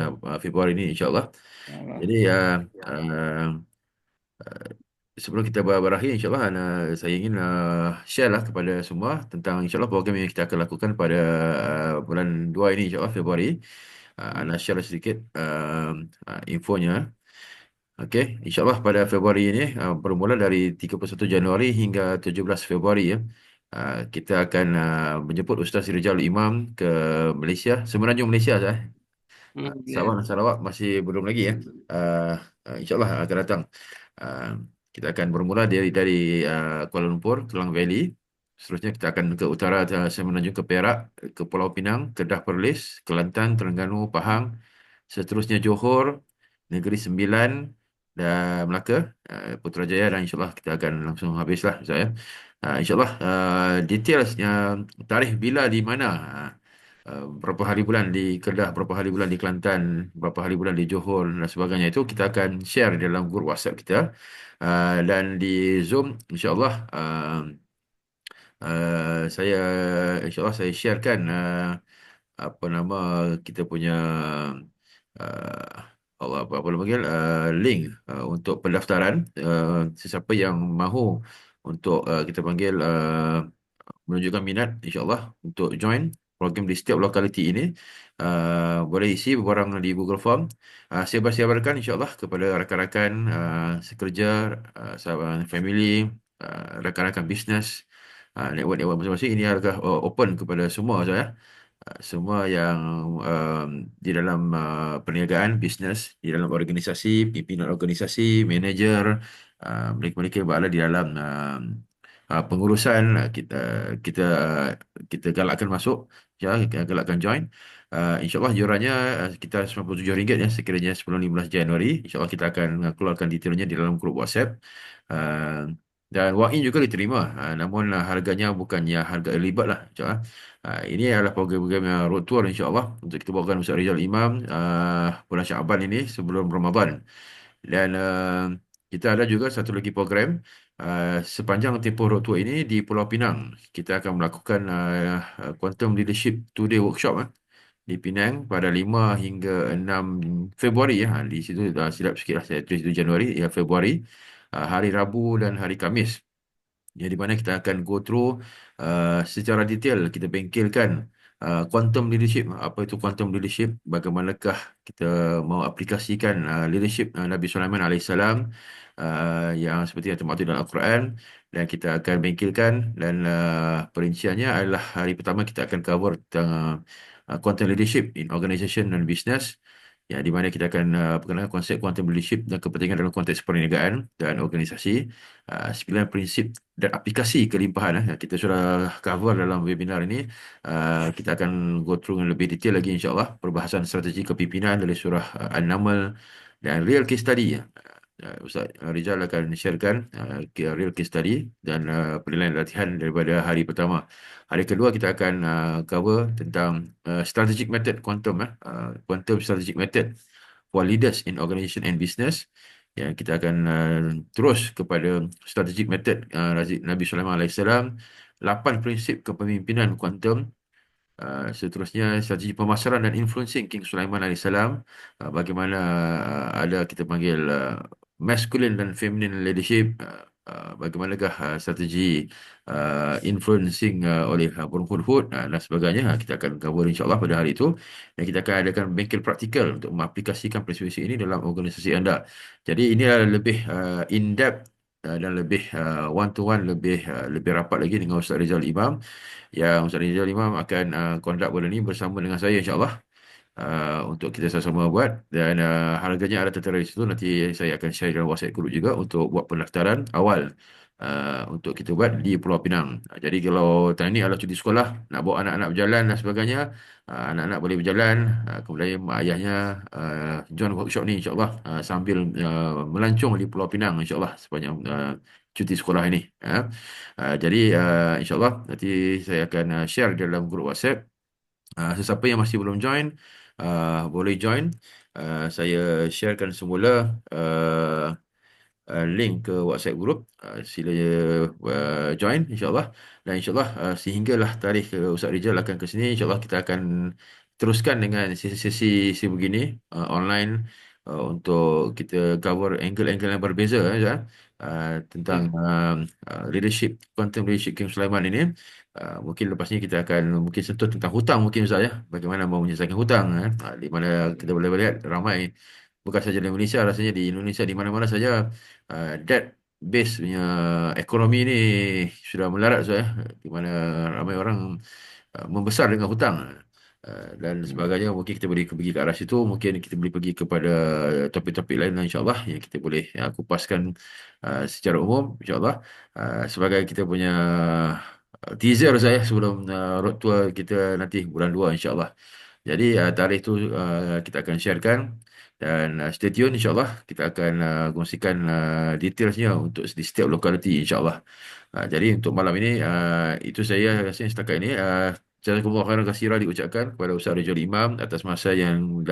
Februari ini insyaAllah. Insyaallah. Jadi uh, sebelum kita berakhir, insyaAllah saya ingin share lah kepada semua tentang insyaAllah program yang kita akan lakukan pada bulan 2 ini, insyaAllah Februari. Hmm. Ana share sedikit infonya. Okey, insyaAllah pada Februari ini bermula dari 31 Januari hingga 17 Februari ya. Kita akan menjemput Ustaz Rizal Imam ke Malaysia, Semenanjung Malaysia saya. Sabah Ya. dan Sarawak masih belum lagi ya. Uh, InsyaAllah akan datang. Uh, kita akan bermula dari Kuala Lumpur, Klang Valley. Seterusnya kita akan ke utara, saya menunjuk ke Perak, ke Pulau Pinang, Kedah Perlis, Kelantan, Terengganu, Pahang. Seterusnya Johor, Negeri Sembilan dan Melaka, Putrajaya dan insyaAllah kita akan langsung habislah saya. InsyaAllah detailsnya tarikh bila di mana. Berapa hari bulan di Kedah, berapa hari bulan di Kelantan, berapa hari bulan di Johor dan sebagainya itu kita akan share di dalam grup WhatsApp kita. Dan di Zoom insya-Allah saya insya-Allah saya sharekan apa nama kita punya uh, Allah apa nama panggil link untuk pendaftaran sesiapa yang mahu untuk kita panggil menunjukkan minat insyaAllah untuk join program di setiap lokaliti ini boleh isi beberang di Google Form. Saya sebarkan insyaAllah kepada rakan-rakan sekerja, sahabat family, rakan-rakan bisnes, network-network masing-masing. Ini adalah open kepada semua saya. Semua yang di dalam perniagaan, bisnes, di dalam organisasi, pimpinan organisasi, manager, mereka-mereka yang berada di dalam pengurusan, kita kita galakkan masuk, ya, kita galakkan join. InsyaAllah yurannya sekitar RM97 ya, sekiranya sebelum 15 Januari. InsyaAllah kita akan keluarkan detailnya di dalam grup WhatsApp. Uh, dan walk-in juga diterima. Namun harganya bukannya harga early bird lah. InsyaAllah. Ini adalah program-program road tour insyaAllah untuk kita bawakan Ustaz Rizal Imam bulan Syaban ini sebelum Ramadan. Dan kita ada juga satu lagi program sepanjang tempoh road tour ini di Pulau Pinang. Kita akan melakukan Quantum Leadership Two-Day Workshop di Penang pada 5 hingga 6 Februari ya. Di situ silap sikit lah saya tulis itu Januari ya, Februari. Hari Rabu dan hari Khamis. Yang di mana kita akan go through secara detail, kita bengkelkan quantum leadership. Apa itu quantum leadership? Bagaimanakah kita mau aplikasikan leadership Nabi Sulaiman alaihissalam yang seperti yang termaktub dalam Al-Quran, dan kita akan bengkelkan. Dan perinciannya adalah hari pertama kita akan cover tentang quantum leadership in organization dan business, ya, di mana kita akan perkenalkan konsep quantum leadership dan kepentingan dalam konteks perniagaan dan organisasi, 9 prinsip dan aplikasi kelimpahan yang kita sudah cover dalam webinar ini. Kita akan go through dengan lebih detail lagi insyaAllah perbahasan strategi kepimpinan dari surah An-Naml dan real case study. Ustaz Rizal akan sharekan real case study dan penilaian latihan daripada hari pertama. Hari kedua kita akan cover tentang strategic method quantum, quantum strategic method for leaders in organization and business. Ya, kita akan terus kepada strategic method Nabi Sulaiman alaihissalam, 8 prinsip kepemimpinan kuantum. Seterusnya strategi pemasaran dan influencing King Sulaiman alaihissalam. Bagaimana ada kita panggil masculine dan feminine leadership, bagaimanakah strategi influencing oleh penghud-hud dan sebagainya. Kita akan cover insyaAllah pada hari itu, dan kita akan adakan bengkel praktikal untuk mengaplikasikan prinsip ini dalam organisasi anda. Jadi ini adalah lebih in-depth dan lebih one to one, lebih rapat lagi dengan Ustaz Rizal Imam, yang Ustaz Rizal Imam akan conduct pada ini bersama dengan saya insyaAllah, untuk kita sama-sama buat, dan harganya ada tertera di situ. Nanti saya akan share dalam WhatsApp group juga untuk buat pendaftaran awal untuk kita buat di Pulau Pinang. Jadi kalau tahun ini adalah cuti sekolah, nak bawa anak-anak berjalan dan sebagainya, anak-anak boleh berjalan, kemudian mak ayahnya join workshop ni insyaAllah, sambil melancong di Pulau Pinang insyaAllah sepanjang cuti sekolah ini. Jadi insyaAllah nanti saya akan share dalam grup WhatsApp. Sesiapa yang masih belum join, boleh join. Saya sharekan semula link ke WhatsApp group. Sila join insyaAllah. Dan insyaAllah sehinggalah tarikh Ustaz Rizal akan ke sini, insyaAllah kita akan teruskan dengan sesi-sesi begini online, untuk kita cover angle-angle yang berbeza tentang Ya. leadership, quantum leadership King Sulaiman ini. Mungkin lepas ni kita akan mungkin sentuh tentang hutang mungkin Ustaz ya. Bagaimana mau menyelesaikan hutang, di mana kita boleh lihat ramai, bukan saja di Malaysia, rasanya di Indonesia di mana-mana saja debt base punya ekonomi ni sudah melarat Ustaz ya. Di mana ramai orang membesar dengan hutang dan sebagainya. Mungkin kita boleh pergi ke arah situ, mungkin kita boleh pergi kepada topik-topik lain insyaAllah yang kita boleh kupaskan secara umum insyaAllah, sebagai kita punya teaser saya sebelum road tour kita nanti bulan 2 insyaAllah. Jadi tarikh tu kita akan sharekan, dan stay tune insyaAllah, kita akan kongsikan detailsnya untuk di setiap lokaliti insyaAllah. Jadi untuk malam ini itu saya rasa setakat ini. Jazakumullah khairan katsira diucapkan kepada Ustaz Rizal Imam atas masa yang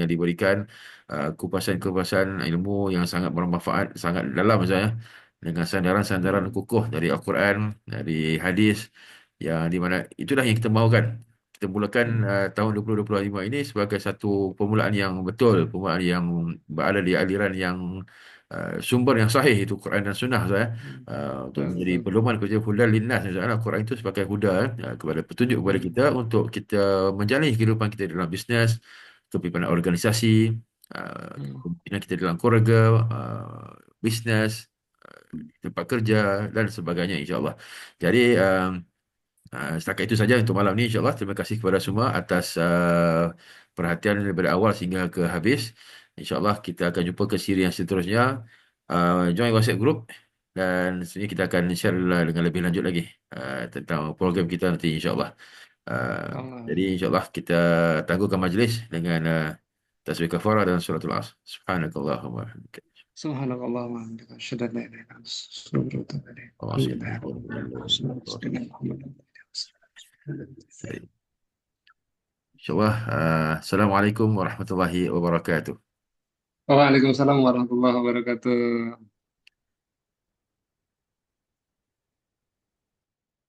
diberikan, kupasan-kupasan ilmu yang sangat bermanfaat, sangat dalam saya, dengan sandaran-sandaran kukuh dari Al-Quran, dari hadis, yang di mana itulah yang kita mahukan. Kita mulakan tahun 2025 ini sebagai satu permulaan yang betul, permulaan yang berada di aliran yang sumber yang sahih, itu Quran dan Sunnah saya, untuk Ya, menjadi betul. pedoman kerja hudan linnas. Quran itu sebagai huda, kepada petunjuk kepada kita untuk kita menjalani kehidupan kita dalam bisnes, kepimpinan organisasi, kepimpinan kita dalam keluarga, bisnes, tempat kerja dan sebagainya insyaAllah. Jadi setakat itu saja untuk malam ni insyaAllah. Terima kasih kepada semua atas perhatian daripada awal sehingga ke habis. InsyaAllah kita akan jumpa ke siri yang seterusnya. Join WhatsApp group, dan sini kita akan share dengan lebih lanjut lagi tentang program kita nanti insyaAllah. Jadi Allah. insyaAllah kita tangguhkan majlis dengan tasbih kafarah dan suratul Asr. Subhanakallahumma wa bihamdika. Subhanallah wa bihamdihi. Asyhadu an la ilaha illa anta, astaghfiruka wa atubu ilaik. Alhamdulillah. InsyaAllah. Assalamualaikum warahmatullahi wabarakatuh. Waalaikumsalam warahmatullahi wabarakatuh.